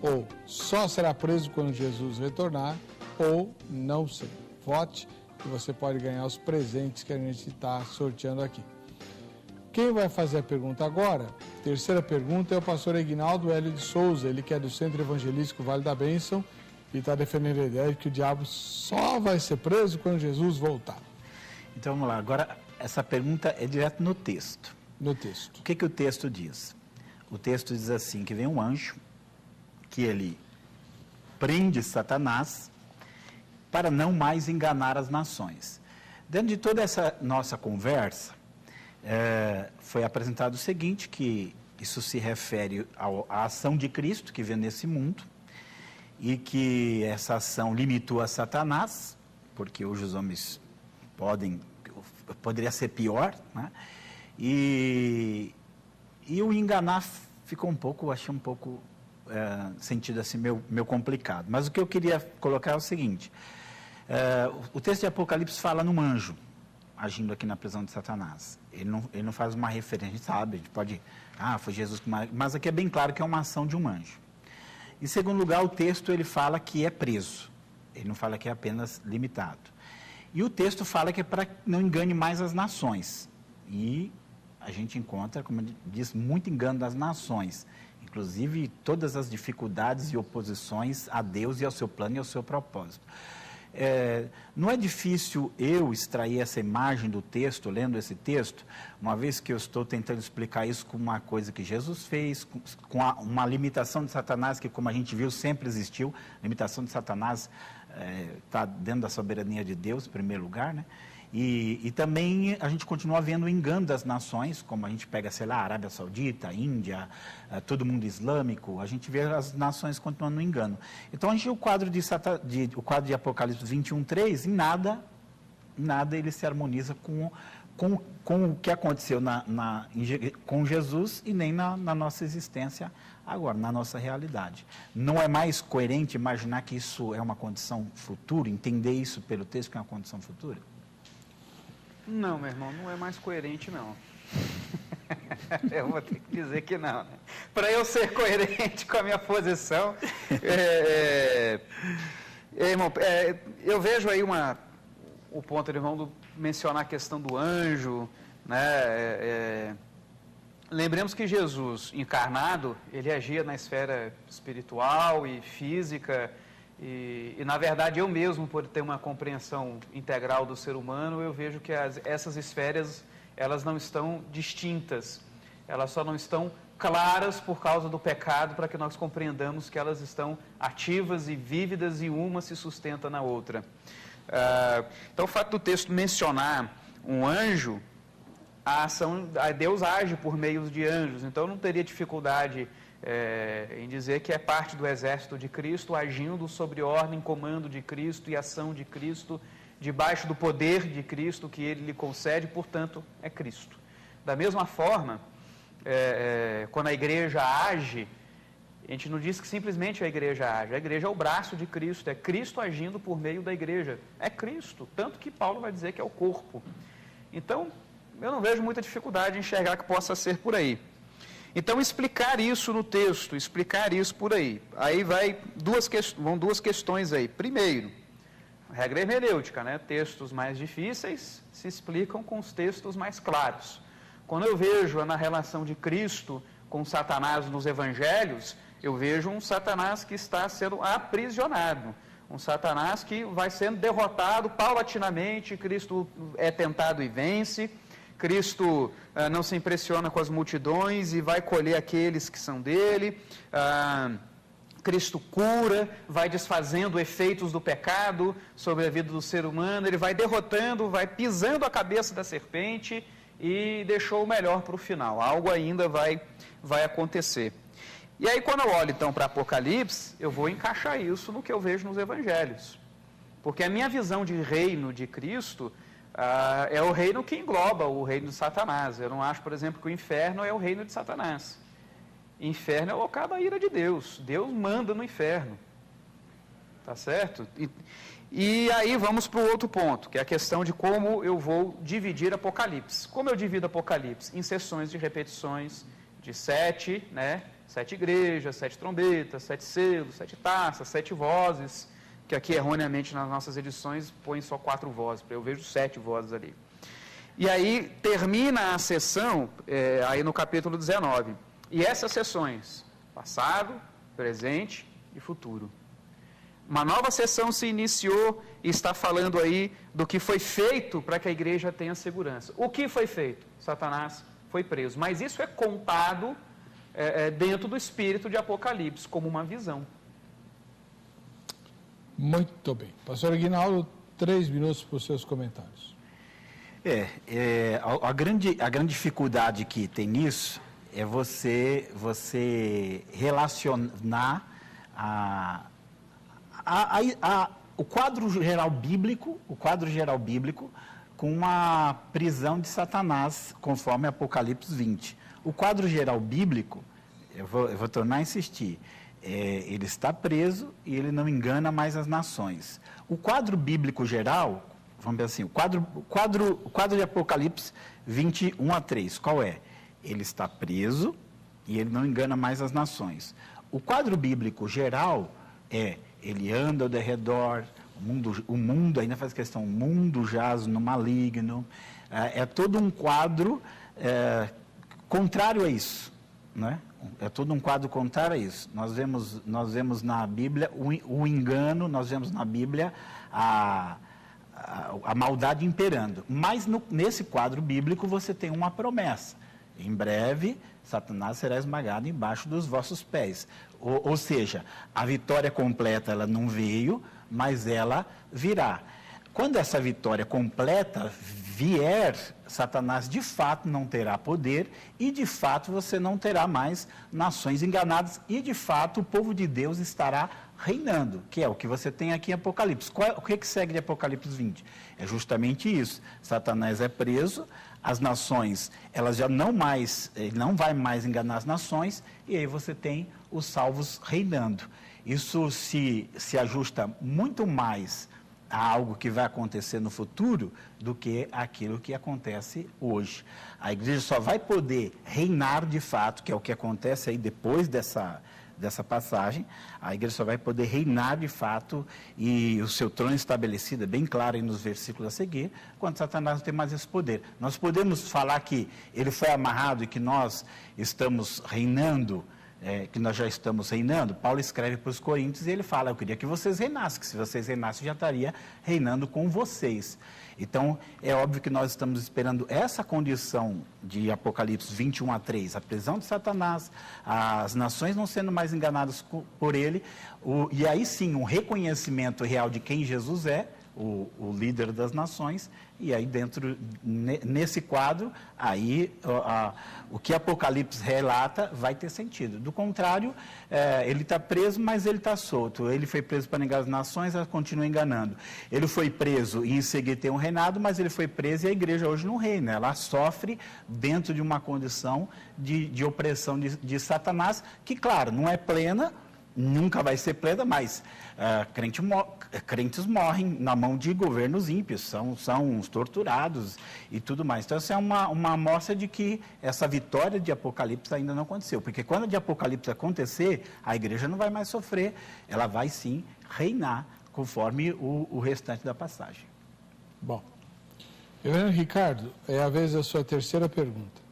ou só será preso quando Jesus retornar, ou não sei. Vote e você pode ganhar os presentes que a gente está sorteando aqui. Quem vai fazer a pergunta agora? Terceira pergunta é o pastor Eginaldo Hélio de Souza, ele que é do Centro Evangelístico Vale da Bênção, e está defendendo a ideia de que o diabo só vai ser preso quando Jesus voltar. Então vamos lá, agora essa pergunta é direto no texto. No texto. O que o texto diz? O texto diz assim, que vem um anjo, que ele prende Satanás para não mais enganar as nações. Dentro de toda essa nossa conversa, foi apresentado o seguinte, que isso se refere à ação de Cristo que veio nesse mundo, e que essa ação limitou a Satanás, porque hoje os homens poderia ser pior, né? E o enganar ficou achei um pouco sentido assim, meio complicado. Mas o que eu queria colocar é o seguinte, o texto de Apocalipse fala num anjo, agindo aqui na prisão de Satanás. Ele não faz uma referência, a gente sabe, a gente pode, foi Jesus, mas aqui é bem claro que é uma ação de um anjo. Em segundo lugar, o texto ele fala que é preso, ele não fala que é apenas limitado. E o texto fala que é para que não engane mais as nações. E a gente encontra, como ele diz, muito engano das nações, inclusive todas as dificuldades e oposições a Deus e ao seu plano e ao seu propósito. Não é difícil eu extrair essa imagem do texto, lendo esse texto, uma vez que eu estou tentando explicar isso com uma coisa que Jesus fez, com uma limitação de Satanás, que como a gente viu, sempre existiu. A limitação de Satanás está dentro da soberania de Deus, em primeiro lugar, né? E também a gente continua vendo o engano das nações, como a gente pega, sei lá, a Arábia Saudita, a Índia, todo mundo islâmico, a gente vê as nações continuando no engano. Então, a gente o quadro de Apocalipse 21:3, em nada ele se harmoniza com o que aconteceu com Jesus e nem na nossa existência agora, na nossa realidade. Não é mais coerente imaginar que isso é uma condição futura, entender isso pelo texto que é uma condição futura? Não, meu irmão, não é mais coerente, não. Eu vou ter que dizer que não, né? Para eu ser coerente com a minha posição, irmão, eu vejo aí o ponto, irmão, mencionar a questão do anjo, né? Lembremos que Jesus, encarnado, ele agia na esfera espiritual e física, e na verdade, eu mesmo, por ter uma compreensão integral do ser humano, eu vejo que essas esferas, elas não estão distintas, elas só não estão claras por causa do pecado, para que nós compreendamos que elas estão ativas e vívidas e uma se sustenta na outra. Então, o fato do texto mencionar um anjo, a Deus age por meio de anjos, então eu não teria dificuldade em dizer que é parte do exército de Cristo, agindo sobre ordem, comando de Cristo e ação de Cristo, debaixo do poder de Cristo que ele lhe concede, portanto, é Cristo. Da mesma forma, quando a igreja age, a gente não diz que simplesmente a igreja age. A igreja é o braço de Cristo, é Cristo agindo por meio da igreja. É Cristo, tanto que Paulo vai dizer que é o corpo. Então, eu não vejo muita dificuldade em enxergar que possa ser por aí. Então, explicar isso no texto, explicar isso por aí. Aí vão duas questões aí. Primeiro, regra hermenêutica, né? Textos mais difíceis se explicam com os textos mais claros. Quando eu vejo na relação de Cristo com Satanás nos evangelhos, eu vejo um Satanás que está sendo aprisionado, um Satanás que vai sendo derrotado paulatinamente. Cristo é tentado e vence, Cristo não se impressiona com as multidões e vai colher aqueles que são dele, Cristo cura, vai desfazendo efeitos do pecado sobre a vida do ser humano, ele vai derrotando, vai pisando a cabeça da serpente e deixou o melhor para o final, algo ainda vai acontecer. E aí, quando eu olho, então, para Apocalipse, eu vou encaixar isso no que eu vejo nos Evangelhos. Porque a minha visão de reino de Cristo é o reino que engloba o reino de Satanás. Eu não acho, por exemplo, que o inferno é o reino de Satanás. Inferno é o local da ira de Deus. Deus manda no inferno. Tá certo? E aí vamos para o outro ponto, que é a questão de como eu vou dividir Apocalipse. Como eu divido Apocalipse? Em sessões de repetições de 7, né? 7 igrejas, 7 trombetas, 7 selos, 7 taças, 7 vozes, que aqui erroneamente nas nossas edições põe só 4 vozes, eu vejo 7 vozes ali. E aí termina a sessão, aí no capítulo 19. E essas sessões, passado, presente e futuro. Uma nova sessão se iniciou e está falando aí do que foi feito para que a igreja tenha segurança. O que foi feito? Satanás foi preso. Mas isso é contado dentro do espírito de Apocalipse, como uma visão. Muito bem. Pastor Aguinaldo, 3 minutos para os seus comentários. A grande dificuldade que tem nisso é você relacionar o quadro geral bíblico com uma prisão de Satanás, conforme Apocalipse 20. O quadro geral bíblico, eu vou tornar a insistir, ele está preso e ele não engana mais as nações. O quadro bíblico geral, vamos ver assim, o quadro de Apocalipse 21 a 3, qual é? Ele está preso e ele não engana mais as nações. O quadro bíblico geral ele anda ao derredor, o mundo ainda faz questão, o mundo jaz no maligno, é todo um quadro contrário a isso, né? É todo um quadro contrário a isso. Nós vemos na Bíblia o engano, nós vemos na Bíblia a maldade imperando. Mas nesse quadro bíblico você tem uma promessa. Em breve, Satanás será esmagado embaixo dos vossos pés. Ou seja, a vitória completa ela não veio, mas ela virá. Quando essa vitória completa vier, Satanás de fato não terá poder e de fato você não terá mais nações enganadas e de fato o povo de Deus estará reinando, que é o que você tem aqui em Apocalipse. O que segue de Apocalipse 20? É justamente isso. Satanás é preso, as nações, elas já ele não vai mais enganar as nações e aí você tem os salvos reinando. Isso se ajusta muito mais a algo que vai acontecer no futuro do que aquilo que acontece hoje. A igreja só vai poder reinar de fato, que é o que acontece aí depois dessa passagem, a igreja só vai poder reinar de fato e o seu trono estabelecido, é bem claro aí nos versículos a seguir, quando Satanás não tem mais esse poder. Nós podemos falar que ele foi amarrado e que nós estamos reinando, que nós já estamos reinando. Paulo escreve para os Coríntios e ele fala, eu queria que vocês reinassem, que se vocês reinassem, já estaria reinando com vocês. Então, é óbvio que nós estamos esperando essa condição de Apocalipse 21 a 3, a prisão de Satanás, as nações não sendo mais enganadas por ele, e aí sim, um reconhecimento real de quem Jesus é, o líder das nações, e aí nesse quadro, aí o que Apocalipse relata vai ter sentido. Do contrário, ele está preso, mas ele está solto. Ele foi preso para negar as nações, ela continua enganando. Ele foi preso e em seguida tem um reinado, mas ele foi preso e a igreja hoje não reina. Ela sofre dentro de uma condição de opressão de Satanás, que, claro, não é plena, nunca vai ser plena, mas crentes morrem na mão de governos ímpios, são torturados e tudo mais. Então, essa é uma amostra de que essa vitória de Apocalipse ainda não aconteceu. Porque quando a de Apocalipse acontecer, a igreja não vai mais sofrer, ela vai sim reinar, conforme o restante da passagem. Bom, Ricardo, é a vez da sua terceira pergunta.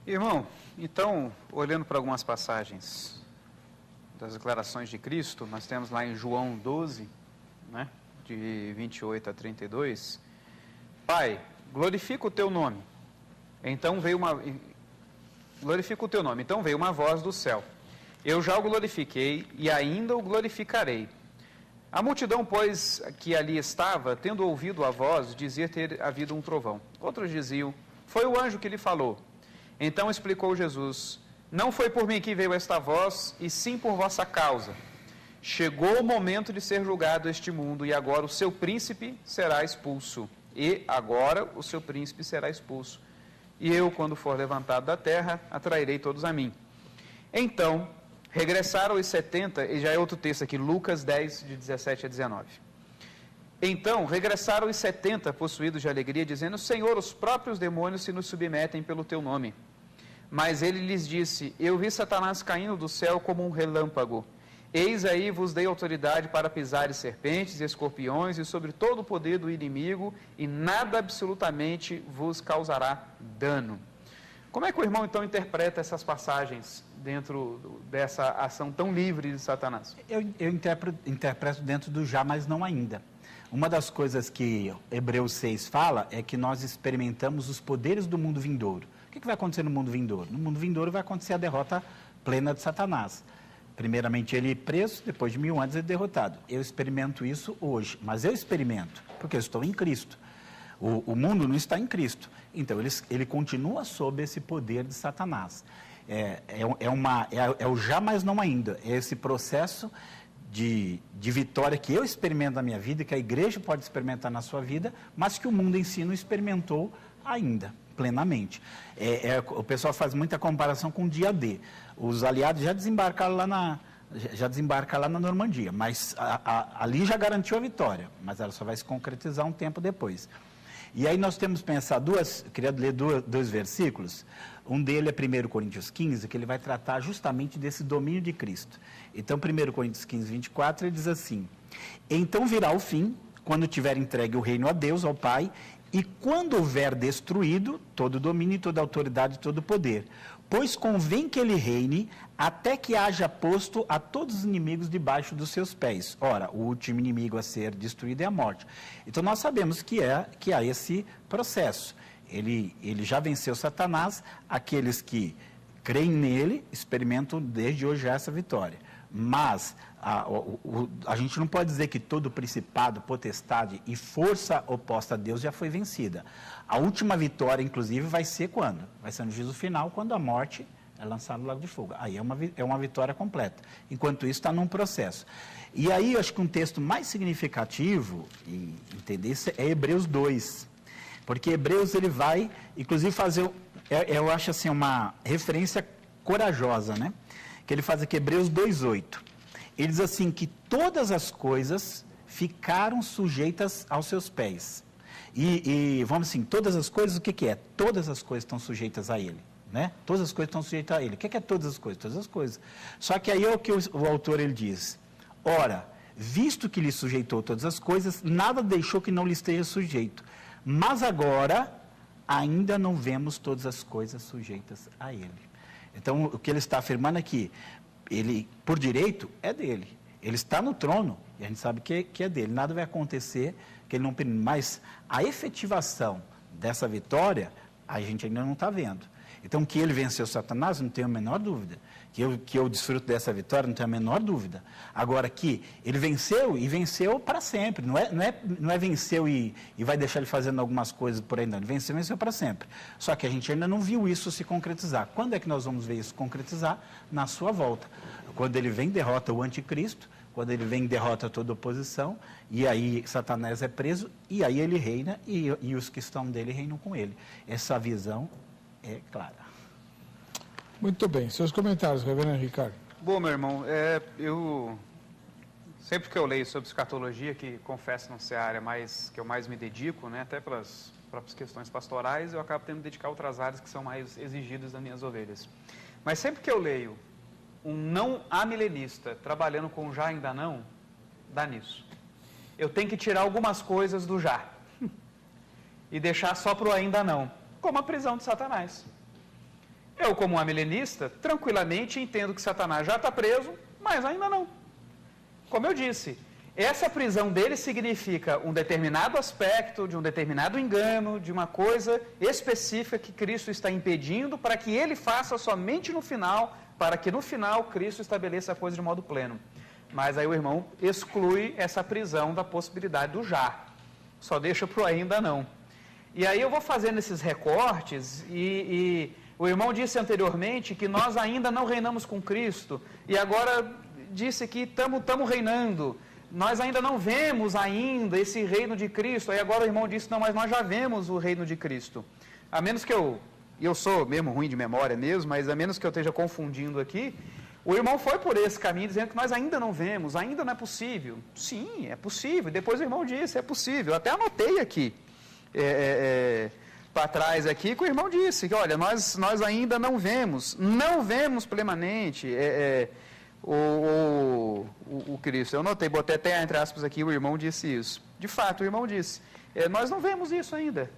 Irmão, então, olhando para algumas passagens das declarações de Cristo, nós temos lá em João 12, né, de 28 a 32, Pai, glorifica o teu nome. Então veio uma voz do céu. Eu já o glorifiquei e ainda o glorificarei. A multidão, pois, que ali estava, tendo ouvido a voz, dizia ter havido um trovão. Outros diziam, foi o anjo que lhe falou. Então explicou Jesus, não foi por mim que veio esta voz, e sim por vossa causa. Chegou o momento de ser julgado este mundo, e agora o seu príncipe será expulso. E eu, quando for levantado da terra, atrairei todos a mim. Então, regressaram os 70, e já é outro texto aqui, Lucas 10, de 17 a 19. Então, regressaram os 70, possuídos de alegria, dizendo, Senhor, os próprios demônios se nos submetem pelo teu nome. Mas ele lhes disse, eu vi Satanás caindo do céu como um relâmpago. Eis aí vos dei autoridade para pisares serpentes e escorpiões e sobre todo o poder do inimigo, e nada absolutamente vos causará dano. Como é que o irmão, então, interpreta essas passagens dentro dessa ação tão livre de Satanás? Eu interpreto dentro do já, mas não ainda. Uma das coisas que Hebreus 6 fala é que nós experimentamos os poderes do mundo vindouro. O que vai acontecer no mundo vindouro? No mundo vindouro vai acontecer a derrota plena de Satanás. Primeiramente ele preso, depois de 1000 anos ele derrotado. Eu experimento isso hoje, mas eu experimento porque eu estou em Cristo. O mundo não está em Cristo, então ele continua sob esse poder de Satanás. É o já, mas não ainda. É esse processo de vitória que eu experimento na minha vida, que a igreja pode experimentar na sua vida, mas que o mundo em si não experimentou ainda, plenamente. O pessoal faz muita comparação com o dia D. Os aliados já desembarcaram lá na Normandia, mas ali já garantiu a vitória, mas ela só vai se concretizar um tempo depois. E aí nós temos que pensar queria ler dois versículos. Um dele é 1 Coríntios 15, que ele vai tratar justamente desse domínio de Cristo. Então, 1 Coríntios 15, 24, ele diz assim, então virá o fim, quando tiver entregue o reino a Deus, ao Pai, e quando houver destruído todo o domínio, toda a autoridade e todo o poder. Pois convém que ele reine até que haja posto a todos os inimigos debaixo dos seus pés. Ora, o último inimigo a ser destruído é a morte. Então nós sabemos que há esse processo. Ele já venceu Satanás, aqueles que creem nele experimentam desde hoje essa vitória. Mas a gente não pode dizer que todo principado, potestade e força oposta a Deus já foi vencida. A última vitória, inclusive, vai ser quando? Vai ser no juízo final, quando a morte é lançada no lago de fogo. Aí é uma vitória completa. Enquanto isso, está num processo. E aí, eu acho que um texto mais significativo, e entender isso, é Hebreus 2. Porque Hebreus, ele vai, inclusive, fazer, eu acho assim, uma referência corajosa, né? Que ele faz aqui, Hebreus 2:8. Ele diz assim, que todas as coisas ficaram sujeitas aos seus pés. E vamos assim, todas as coisas, o que é? Todas as coisas estão sujeitas a ele, né? Todas as coisas estão sujeitas a ele. O que é todas as coisas? Todas as coisas. Só que aí é o que o autor, ele diz, ora, visto que lhe sujeitou todas as coisas, nada deixou que não lhe esteja sujeito. Mas agora, ainda não vemos todas as coisas sujeitas a ele. Então, o que ele está afirmando é que ele, por direito, é dele. Ele está no trono, e a gente sabe que é dele. Nada vai acontecer que ele não permita. Mas a efetivação dessa vitória, a gente ainda não está vendo. Então, que ele venceu Satanás, não tenho a menor dúvida. Que eu desfruto dessa vitória, não tenho a menor dúvida. Agora, que ele venceu, e venceu para sempre. Não é venceu e vai deixar ele fazendo algumas coisas por aí, não. Ele venceu para sempre. Só que a gente ainda não viu isso se concretizar. Quando é que nós vamos ver isso concretizar? Na sua volta. Quando ele vem, derrota o anticristo, quando ele vem, derrota toda oposição, e aí Satanás é preso, e aí ele reina, e os que estão dele reinam com ele. Essa visão é clara. Muito bem. Seus comentários, reverendo Ricardo. Bom, meu irmão, sempre que eu leio sobre escatologia, que confesso não ser a área que eu mais me dedico, né, até pelas próprias questões pastorais, eu acabo tendo que dedicar a outras áreas que são mais exigidas das minhas ovelhas. Mas sempre que eu leio um não amilenista trabalhando com já ainda não, dá nisso. Eu tenho que tirar algumas coisas do já e deixar só para o ainda não, como a prisão de Satanás. Eu, como um amilenista, tranquilamente entendo que Satanás já está preso, mas ainda não. Como eu disse, essa prisão dele significa um determinado aspecto, de um determinado engano, de uma coisa específica que Cristo está impedindo para que ele faça somente no final, para que no final Cristo estabeleça a coisa de modo pleno. Mas aí o irmão exclui essa prisão da possibilidade do já, só deixa para o ainda não. E aí eu vou fazendo esses recortes e o irmão disse anteriormente que nós ainda não reinamos com Cristo, e agora disse que estamos reinando, nós ainda não vemos ainda esse reino de Cristo, aí agora o irmão disse, não, mas nós já vemos o reino de Cristo. A menos que eu sou mesmo ruim de memória mesmo, mas a menos que eu esteja confundindo aqui, o irmão foi por esse caminho dizendo que nós ainda não vemos, ainda não é possível. Sim, é possível, depois o irmão disse, é possível, eu até anotei aqui, para trás aqui, que o irmão disse que, olha, nós ainda não vemos plenamente o Cristo. Eu notei, botei até entre aspas aqui, o irmão disse isso. De fato, o irmão disse, nós não vemos isso ainda.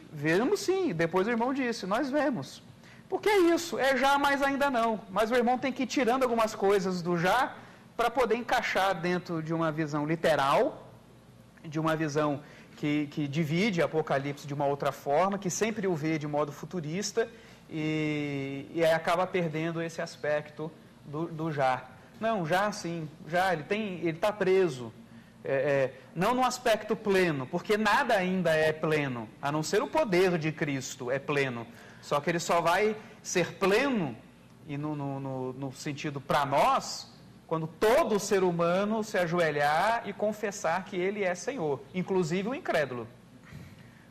Vemos sim, depois o irmão disse, nós vemos. Porque é isso, é já, mas ainda não. Mas o irmão tem que ir tirando algumas coisas do já, para poder encaixar dentro de uma visão literal, de uma visão que divide Apocalipse de uma outra forma, que sempre o vê de modo futurista, e aí acaba perdendo esse aspecto do já. Não, já sim, já, ele está preso. Não no aspecto pleno, porque nada ainda é pleno, a não ser o poder de Cristo é pleno. Só que ele só vai ser pleno, e no sentido para nós, quando todo ser humano se ajoelhar e confessar que ele é Senhor, inclusive o incrédulo.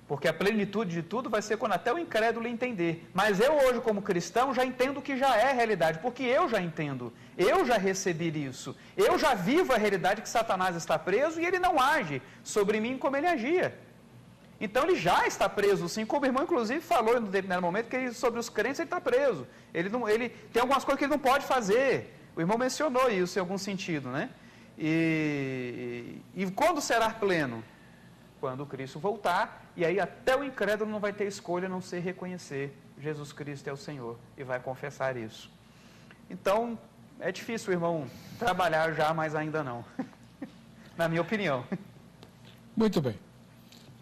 Porque a plenitude de tudo vai ser quando até o incrédulo entender. Mas eu hoje, como cristão, já entendo que já é realidade, porque eu já entendo, eu já recebi isso, eu já vivo a realidade que Satanás está preso e ele não age sobre mim como ele agia. Então ele já está preso, sim, como o irmão inclusive falou em um determinado momento, que sobre os crentes ele está preso. Ele tem algumas coisas que ele não pode fazer. O irmão mencionou isso em algum sentido, né? E quando será pleno? Quando Cristo voltar, e aí até o incrédulo não vai ter escolha a não ser reconhecer Jesus Cristo é o Senhor, e vai confessar isso. Então, é difícil o irmão trabalhar já, mas ainda não, na minha opinião. Muito bem.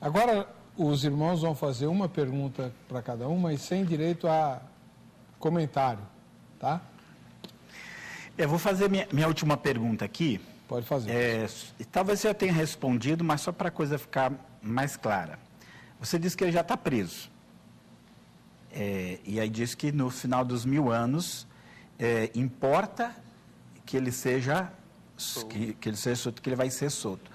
Agora, os irmãos vão fazer uma pergunta para cada um, mas sem direito a comentário, tá? Eu vou fazer minha última pergunta aqui. Pode fazer. Talvez eu tenha respondido, mas só para a coisa ficar mais clara. Você disse que ele já está preso. E aí diz que no final dos 1000 anos, importa que ele seja solto, que ele vai ser solto.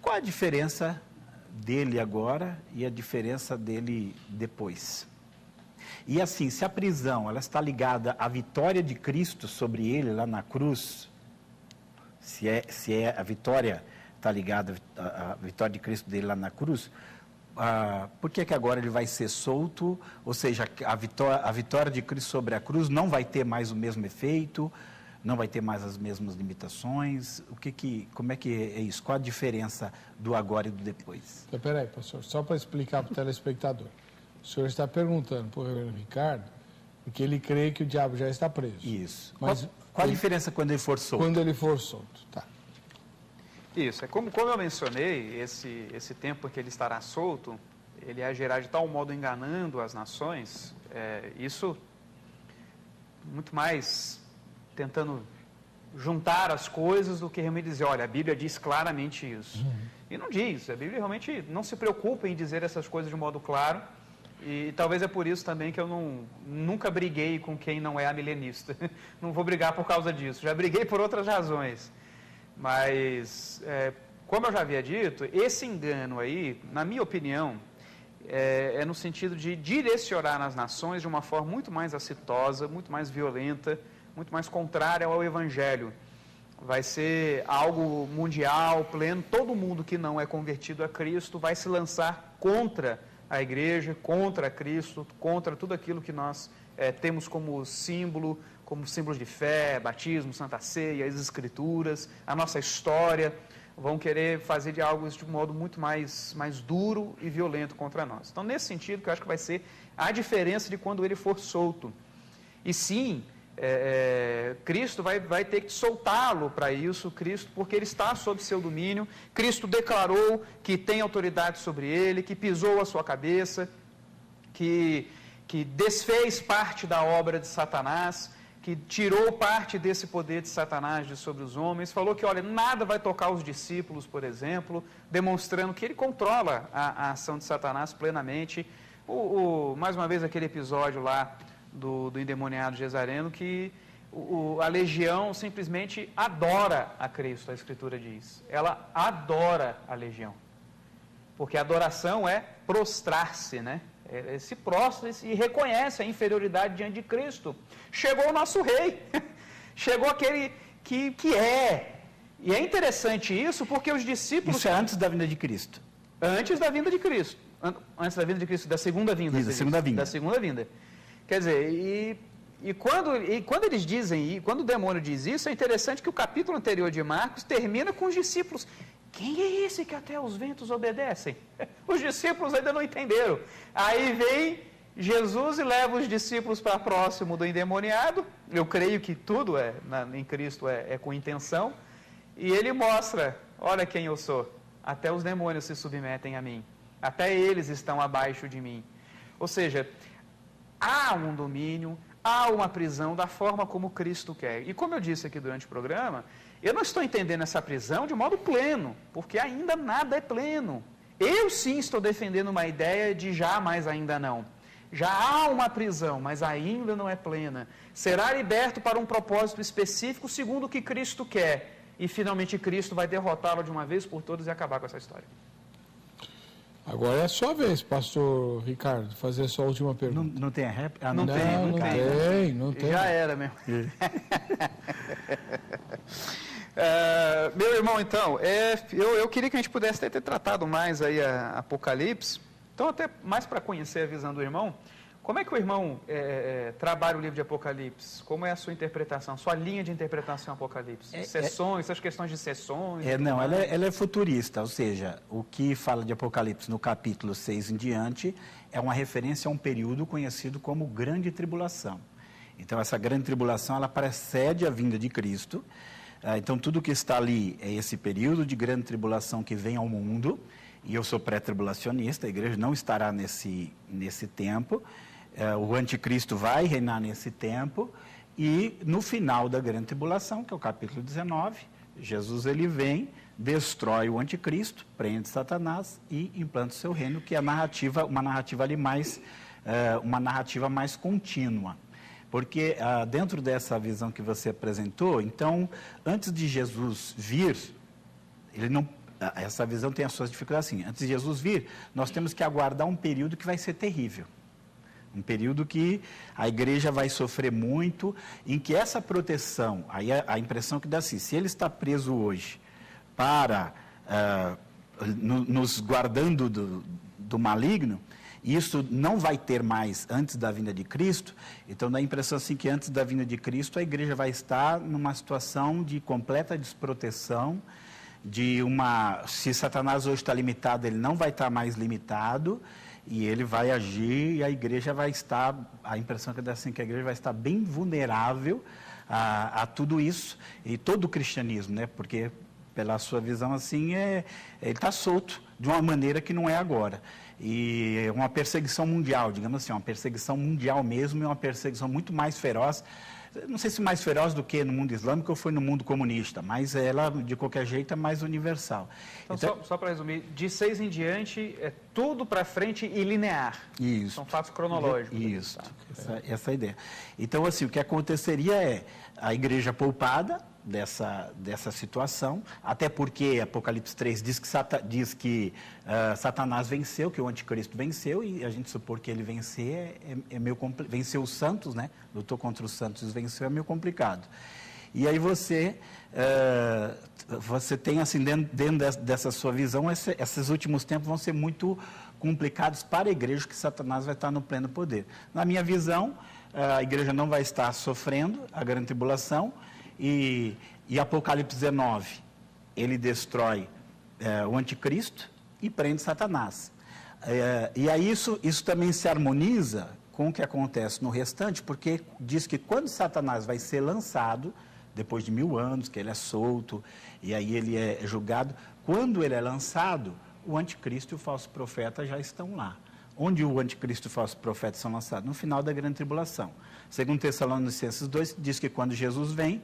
Qual a diferença dele agora e a diferença dele depois? E assim, se a prisão ela está ligada à vitória de Cristo sobre ele lá na cruz, se a vitória está ligada à vitória de Cristo dele lá na cruz, por que agora ele vai ser solto? Ou seja, a vitória de Cristo sobre a cruz não vai ter mais o mesmo efeito, não vai ter mais as mesmas limitações? Como é que é isso? Qual a diferença do agora e do depois? Então, peraí, pastor, só para explicar para o telespectador. O senhor está perguntando para o reverendo Ricardo, porque ele crê que o diabo já está preso. Isso. Mas qual a diferença quando ele for solto? Quando ele for solto, tá. Isso, como eu mencionei, esse tempo em que ele estará solto, ele agirá de tal modo enganando as nações, isso muito mais tentando juntar as coisas do que realmente dizer, olha, a Bíblia diz claramente isso. E não diz, a Bíblia realmente não se preocupa em dizer essas coisas de modo claro, e talvez é por isso também que eu nunca briguei com quem não é amilenista. Não vou brigar por causa disso, já briguei por outras razões. Mas, como eu já havia dito, esse engano aí, na minha opinião, é no sentido de direcionar as nações de uma forma muito mais acitosa, muito mais violenta, muito mais contrária ao Evangelho. Vai ser algo mundial, pleno, todo mundo que não é convertido a Cristo vai se lançar contra a igreja, contra Cristo, contra tudo aquilo que nós temos como símbolos de fé, batismo, Santa Ceia, as Escrituras, a nossa história, vão querer fazer de algo de um modo muito mais duro e violento contra nós. Então, nesse sentido, que eu acho que vai ser a diferença de quando ele for solto. E sim, Cristo vai ter que soltá-lo para isso, Cristo, porque ele está sob seu domínio. Cristo declarou que tem autoridade sobre ele, que pisou a sua cabeça, que desfez parte da obra de Satanás, que tirou parte desse poder de Satanás de sobre os homens, falou que, olha, nada vai tocar os discípulos, por exemplo, demonstrando que ele controla a ação de Satanás plenamente. Mais uma vez, aquele episódio lá do endemoniado Gesareno, que a legião simplesmente adora a Cristo, a Escritura diz. Ela adora a legião. Porque a adoração é prostrar-se, né? Se prostra e reconhece a inferioridade diante de Cristo. Chegou o nosso rei, chegou aquele que é. E é interessante isso, porque os discípulos... Isso é antes da vinda de Cristo. Antes da vinda de Cristo. Antes da vinda de Cristo, da segunda vinda. Isso, da segunda vinda. Da segunda vinda. Quer dizer, quando eles dizem, quando o demônio diz isso, é interessante que o capítulo anterior de Marcos termina com os discípulos. Quem é esse que até os ventos obedecem? Os discípulos ainda não entenderam. Aí vem Jesus e leva os discípulos para próximo do endemoniado. Eu creio que tudo em Cristo é com intenção. E ele mostra, olha quem eu sou. Até os demônios se submetem a mim. Até eles estão abaixo de mim. Ou seja, há um domínio, há uma prisão da forma como Cristo quer. E como eu disse aqui durante o programa, eu não estou entendendo essa prisão de modo pleno, porque ainda nada é pleno. Eu sim estou defendendo uma ideia de já, mas ainda não. Já há uma prisão, mas ainda não é plena. Será liberto para um propósito específico, segundo o que Cristo quer. E finalmente Cristo vai derrotá-lo de uma vez por todas e acabar com essa história. Agora é a sua vez, pastor Ricardo, fazer a sua última pergunta. Não tem a réplica? Não tem. Não tem. Já era mesmo. Meu irmão, então, eu queria que a gente pudesse ter tratado mais aí a Apocalipse. Então, até mais para conhecer a visão do irmão, como é que o irmão trabalha o livro de Apocalipse? Como é a sua interpretação, sua linha de interpretação Apocalipse? Sessões, essas questões de sessões? Não, ela é futurista, ou seja, o que fala de Apocalipse no capítulo 6 em diante é uma referência a um período conhecido como Grande Tribulação. Então, essa Grande Tribulação, ela precede a vinda de Cristo. Então, tudo que está ali é esse período de Grande Tribulação que vem ao mundo, e eu sou pré-tribulacionista, a igreja não estará nesse tempo. O anticristo vai reinar nesse tempo e no final da grande tribulação, que é o capítulo 19, Jesus ele vem, destrói o anticristo, prende Satanás e implanta o seu reino, que é uma narrativa ali uma narrativa mais contínua. Porque dentro dessa visão que você apresentou, então, antes de Jesus vir, essa visão tem as suas dificuldades assim, antes de Jesus vir, nós temos que aguardar um período que vai ser terrível. Um período que a igreja vai sofrer muito, em que essa proteção, aí a impressão que dá assim, se ele está preso hoje nos guardando do maligno, isso não vai ter mais antes da vinda de Cristo, então dá a impressão assim que antes da vinda de Cristo a igreja vai estar numa situação de completa desproteção, se Satanás hoje está limitado, ele não vai estar mais limitado, e ele vai agir e a igreja vai estar, a impressão que dá assim, que a igreja vai estar bem vulnerável a tudo isso, e todo o cristianismo, né? Porque pela sua visão assim, ele está solto de uma maneira que não é agora. E é uma perseguição mundial, digamos assim, uma perseguição mundial mesmo, e uma perseguição muito mais feroz. Não sei se mais feroz do que no mundo islâmico ou foi no mundo comunista, mas ela, de qualquer jeito, é mais universal. Então, só para resumir, de 6 em diante, é tudo para frente e linear. Isso. São fatos cronológicos. Isso, essa é a ideia. Então, assim, o que aconteceria é a igreja poupada dessa situação, até porque Apocalipse 3 diz que Satanás venceu, que o anticristo venceu, e a gente supor que ele vencer venceu os santos, né? Lutou contra os santos e venceu, é meio complicado. E aí você tem, assim, dentro dessa sua visão, esses últimos tempos vão ser muito complicados para a igreja, que Satanás vai estar no pleno poder. Na minha visão, a igreja não vai estar sofrendo a grande tribulação, e Apocalipse 19, ele destrói o anticristo e prende Satanás. E aí isso também se harmoniza com o que acontece no restante, porque diz que quando Satanás vai ser lançado, depois de 1000 anos, que ele é solto, e aí ele é julgado, quando ele é lançado, o anticristo e o falso profeta já estão lá. Onde o anticristo e o falso profeta são lançados? No final da grande tribulação. Segundo Tessalonicenses 2, diz que quando Jesus vem,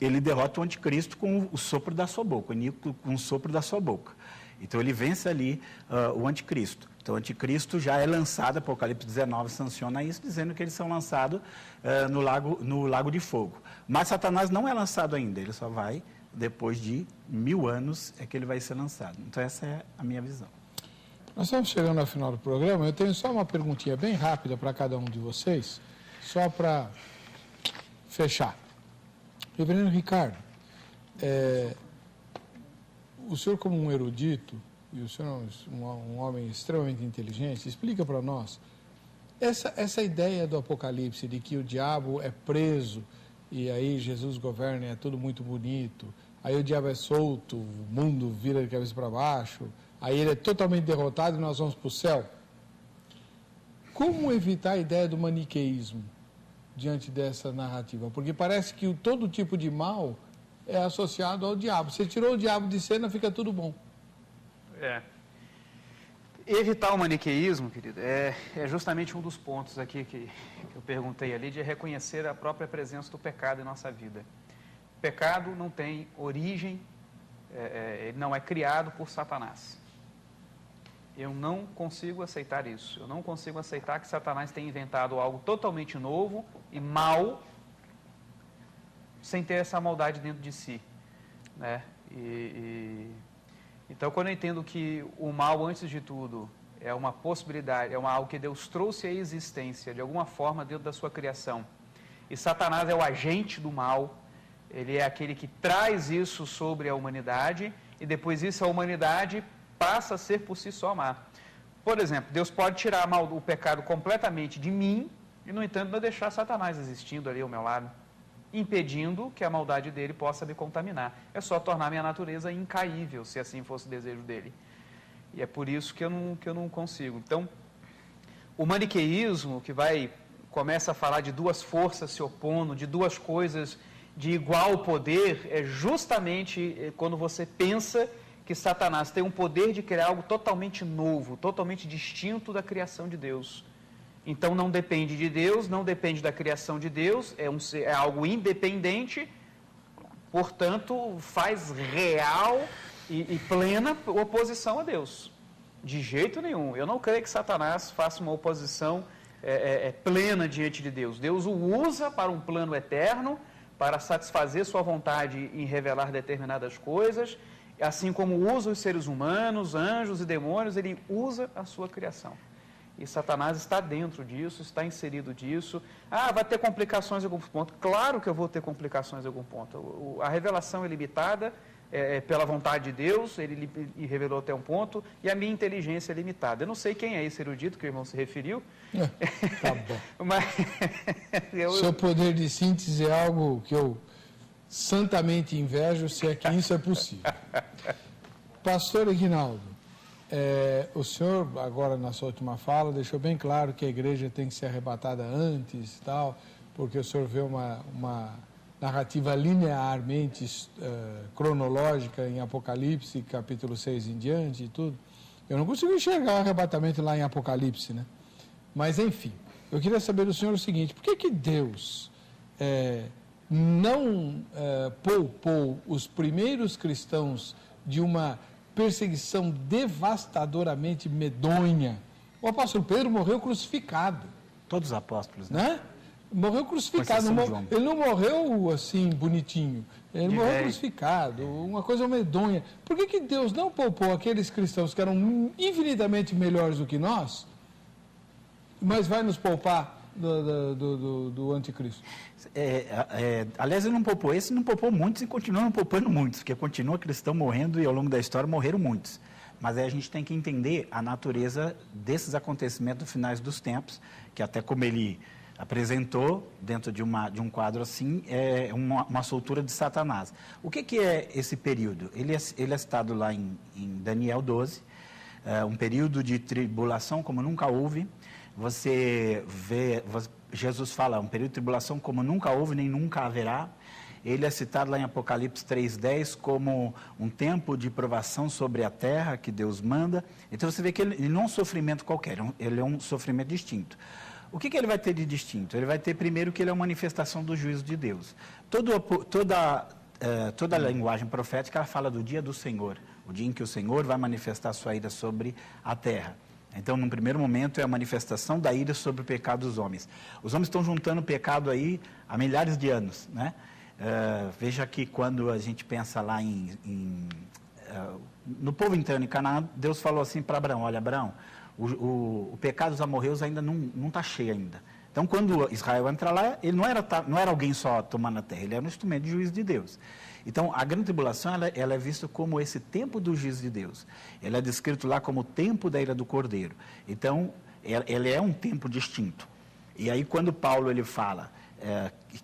ele derrota o anticristo com o sopro da sua boca, o iníquo com o sopro da sua boca. Então ele vence ali o anticristo. Então o anticristo já é lançado, Apocalipse 19 sanciona isso, dizendo que eles são lançados no lago de fogo. Mas Satanás não é lançado ainda, ele só vai, depois de 1000 anos, é que ele vai ser lançado. Então essa é a minha visão. Nós estamos chegando ao final do programa, eu tenho só uma perguntinha bem rápida para cada um de vocês, só para fechar. Reverendo Ricardo, o senhor como um erudito, e o senhor é um homem extremamente inteligente, explica para nós, essa ideia do Apocalipse, de que o diabo é preso, e aí Jesus governa, é tudo muito bonito, aí o diabo é solto, o mundo vira de cabeça para baixo, aí ele é totalmente derrotado e nós vamos para o céu. Como evitar a ideia do maniqueísmo diante dessa narrativa? Porque parece que todo tipo de mal é associado ao diabo. Você tirou o diabo de cena, fica tudo bom. Evitar o maniqueísmo, querido, é justamente um dos pontos aqui que eu perguntei ali, de reconhecer a própria presença do pecado em nossa vida. O pecado não tem origem, ele não é criado por Satanás. Eu não consigo aceitar isso. Eu não consigo aceitar que Satanás tenha inventado algo totalmente novo e mal, sem ter essa maldade dentro de si, né? Então, quando eu entendo que o mal, antes de tudo, é uma possibilidade, é algo que Deus trouxe à existência, de alguma forma, dentro da sua criação, e Satanás é o agente do mal, ele é aquele que traz isso sobre a humanidade, e depois isso a humanidade passa a ser por si só má. Por exemplo, Deus pode tirar o pecado completamente de mim, e, no entanto, não deixar Satanás existindo ali ao meu lado, impedindo que a maldade dele possa me contaminar. É só tornar minha natureza incaível, se assim fosse o desejo dele. E é por isso que eu não consigo. Então, o maniqueísmo, que começa a falar de duas forças se opondo, de duas coisas de igual poder, é justamente quando você pensa que Satanás tem um poder de criar algo totalmente novo, totalmente distinto da criação de Deus. Então não depende de Deus, não depende da criação de Deus, é algo independente, portanto faz real e plena oposição a Deus. De jeito nenhum. Eu não creio que Satanás faça uma oposição plena diante de Deus. Deus o usa para um plano eterno, para satisfazer sua vontade em revelar determinadas coisas, assim como usa os seres humanos, anjos e demônios, ele usa a sua criação. E Satanás está dentro disso, está inserido disso. Vai ter complicações em algum ponto. Claro que eu vou ter complicações em algum ponto. A revelação é limitada pela vontade de Deus, ele revelou até um ponto, e a minha inteligência é limitada. Eu não sei quem é esse erudito que o irmão se referiu. Tá bom. Mas seu poder de síntese é algo que eu santamente invejo, se é que isso é possível. Pastor Reginaldo, o senhor, agora na sua última fala, deixou bem claro que a igreja tem que ser arrebatada antes e tal, porque o senhor vê uma narrativa linearmente cronológica em Apocalipse, capítulo 6 em diante e tudo. Eu não consigo enxergar o arrebatamento lá em Apocalipse, né? Mas, enfim, eu queria saber do senhor o seguinte: por que Deus não poupou os primeiros cristãos de uma perseguição devastadoramente medonha? O apóstolo Pedro morreu crucificado. Todos os apóstolos, né? Morreu crucificado. Ele não morreu assim, bonitinho. Ele morreu crucificado, uma coisa medonha. Por que Deus não poupou aqueles cristãos que eram infinitamente melhores do que nós, mas vai nos poupar do anticristo? Aliás, ele não poupou esse, não poupou muitos e continua não poupando muitos, porque continua cristão morrendo e ao longo da história morreram muitos. Mas aí a gente tem que entender a natureza desses acontecimentos finais dos tempos, que até como ele apresentou dentro de um quadro assim, é uma soltura de Satanás. O que é esse período? Ele é citado lá em Daniel 12, um período de tribulação como nunca houve. Você vê, Jesus fala, um período de tribulação como nunca houve, nem nunca haverá. Ele é citado lá em Apocalipse 3:10 como um tempo de provação sobre a terra que Deus manda. Então você vê que ele não é um sofrimento qualquer, ele é um sofrimento distinto. O que ele vai ter de distinto? Ele vai ter primeiro que ele é uma manifestação do juízo de Deus. Toda a linguagem profética ela fala do dia do Senhor, o dia em que o Senhor vai manifestar a sua ira sobre a terra. Então, num primeiro momento, é a manifestação da ira sobre o pecado dos homens. Os homens estão juntando pecado aí há milhares de anos, né? Veja que quando a gente pensa lá no povo entrando em Canaã, Deus falou assim para Abraão: olha, Abraão, o pecado dos amorreus ainda não está cheio ainda. Então, quando Israel entra lá, ele não era alguém só tomando a terra, ele era um instrumento de juízo de Deus. Então, a grande tribulação ela é vista como esse tempo do juízo de Deus. Ela é descrito lá como o tempo da ira do Cordeiro. Então, ela é um tempo distinto. E aí, quando Paulo ele fala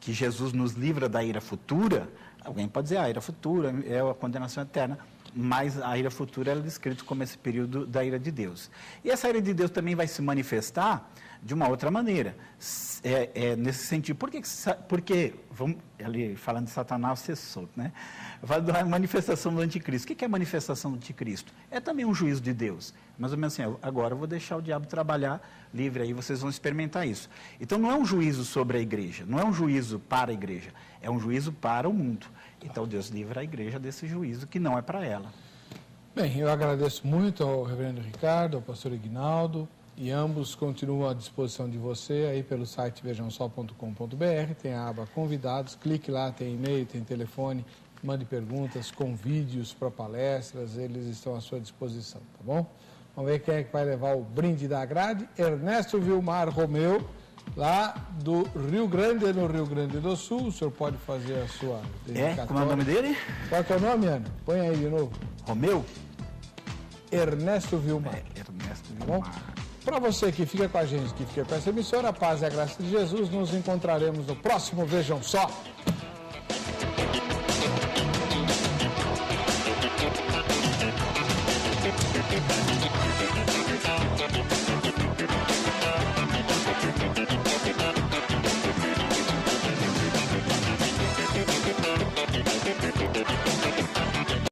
que Jesus nos livra da ira futura, alguém pode dizer, a ira futura é a condenação eterna, mas a ira futura é descrita como esse período da ira de Deus. E essa ira de Deus também vai se manifestar de uma outra maneira, nesse sentido. Porque vamos, ali falando de Satanás, você solto, né? Fala da manifestação do anticristo. O que é a manifestação do anticristo? É também um juízo de Deus. Mais ou menos assim, agora eu vou deixar o diabo trabalhar livre, aí vocês vão experimentar isso. Então não é um juízo sobre a igreja, não é um juízo para a igreja, é um juízo para o mundo. Então Deus livra a igreja desse juízo que não é para ela. Bem, eu agradeço muito ao reverendo Ricardo, ao pastor Ignaldo, e ambos continuam à disposição de você aí pelo site vejamsó.com.br, tem a aba convidados, clique lá, tem e-mail, tem telefone, mande perguntas com vídeos para palestras, eles estão à sua disposição, tá bom? Vamos ver quem é que vai levar o brinde da grade. Ernesto Vilmar Romeu, lá do Rio Grande, no Rio Grande do Sul. O senhor pode fazer a sua dedicatória. Como é o nome dele? Qual que é o nome, Ana? Põe aí de novo. Romeu? Ernesto Vilmar. Ernesto Vilmar. Tá, para você que fica com a gente, que fica com essa emissora, a paz e a graça de Jesus, nos encontraremos no próximo Vejam Só.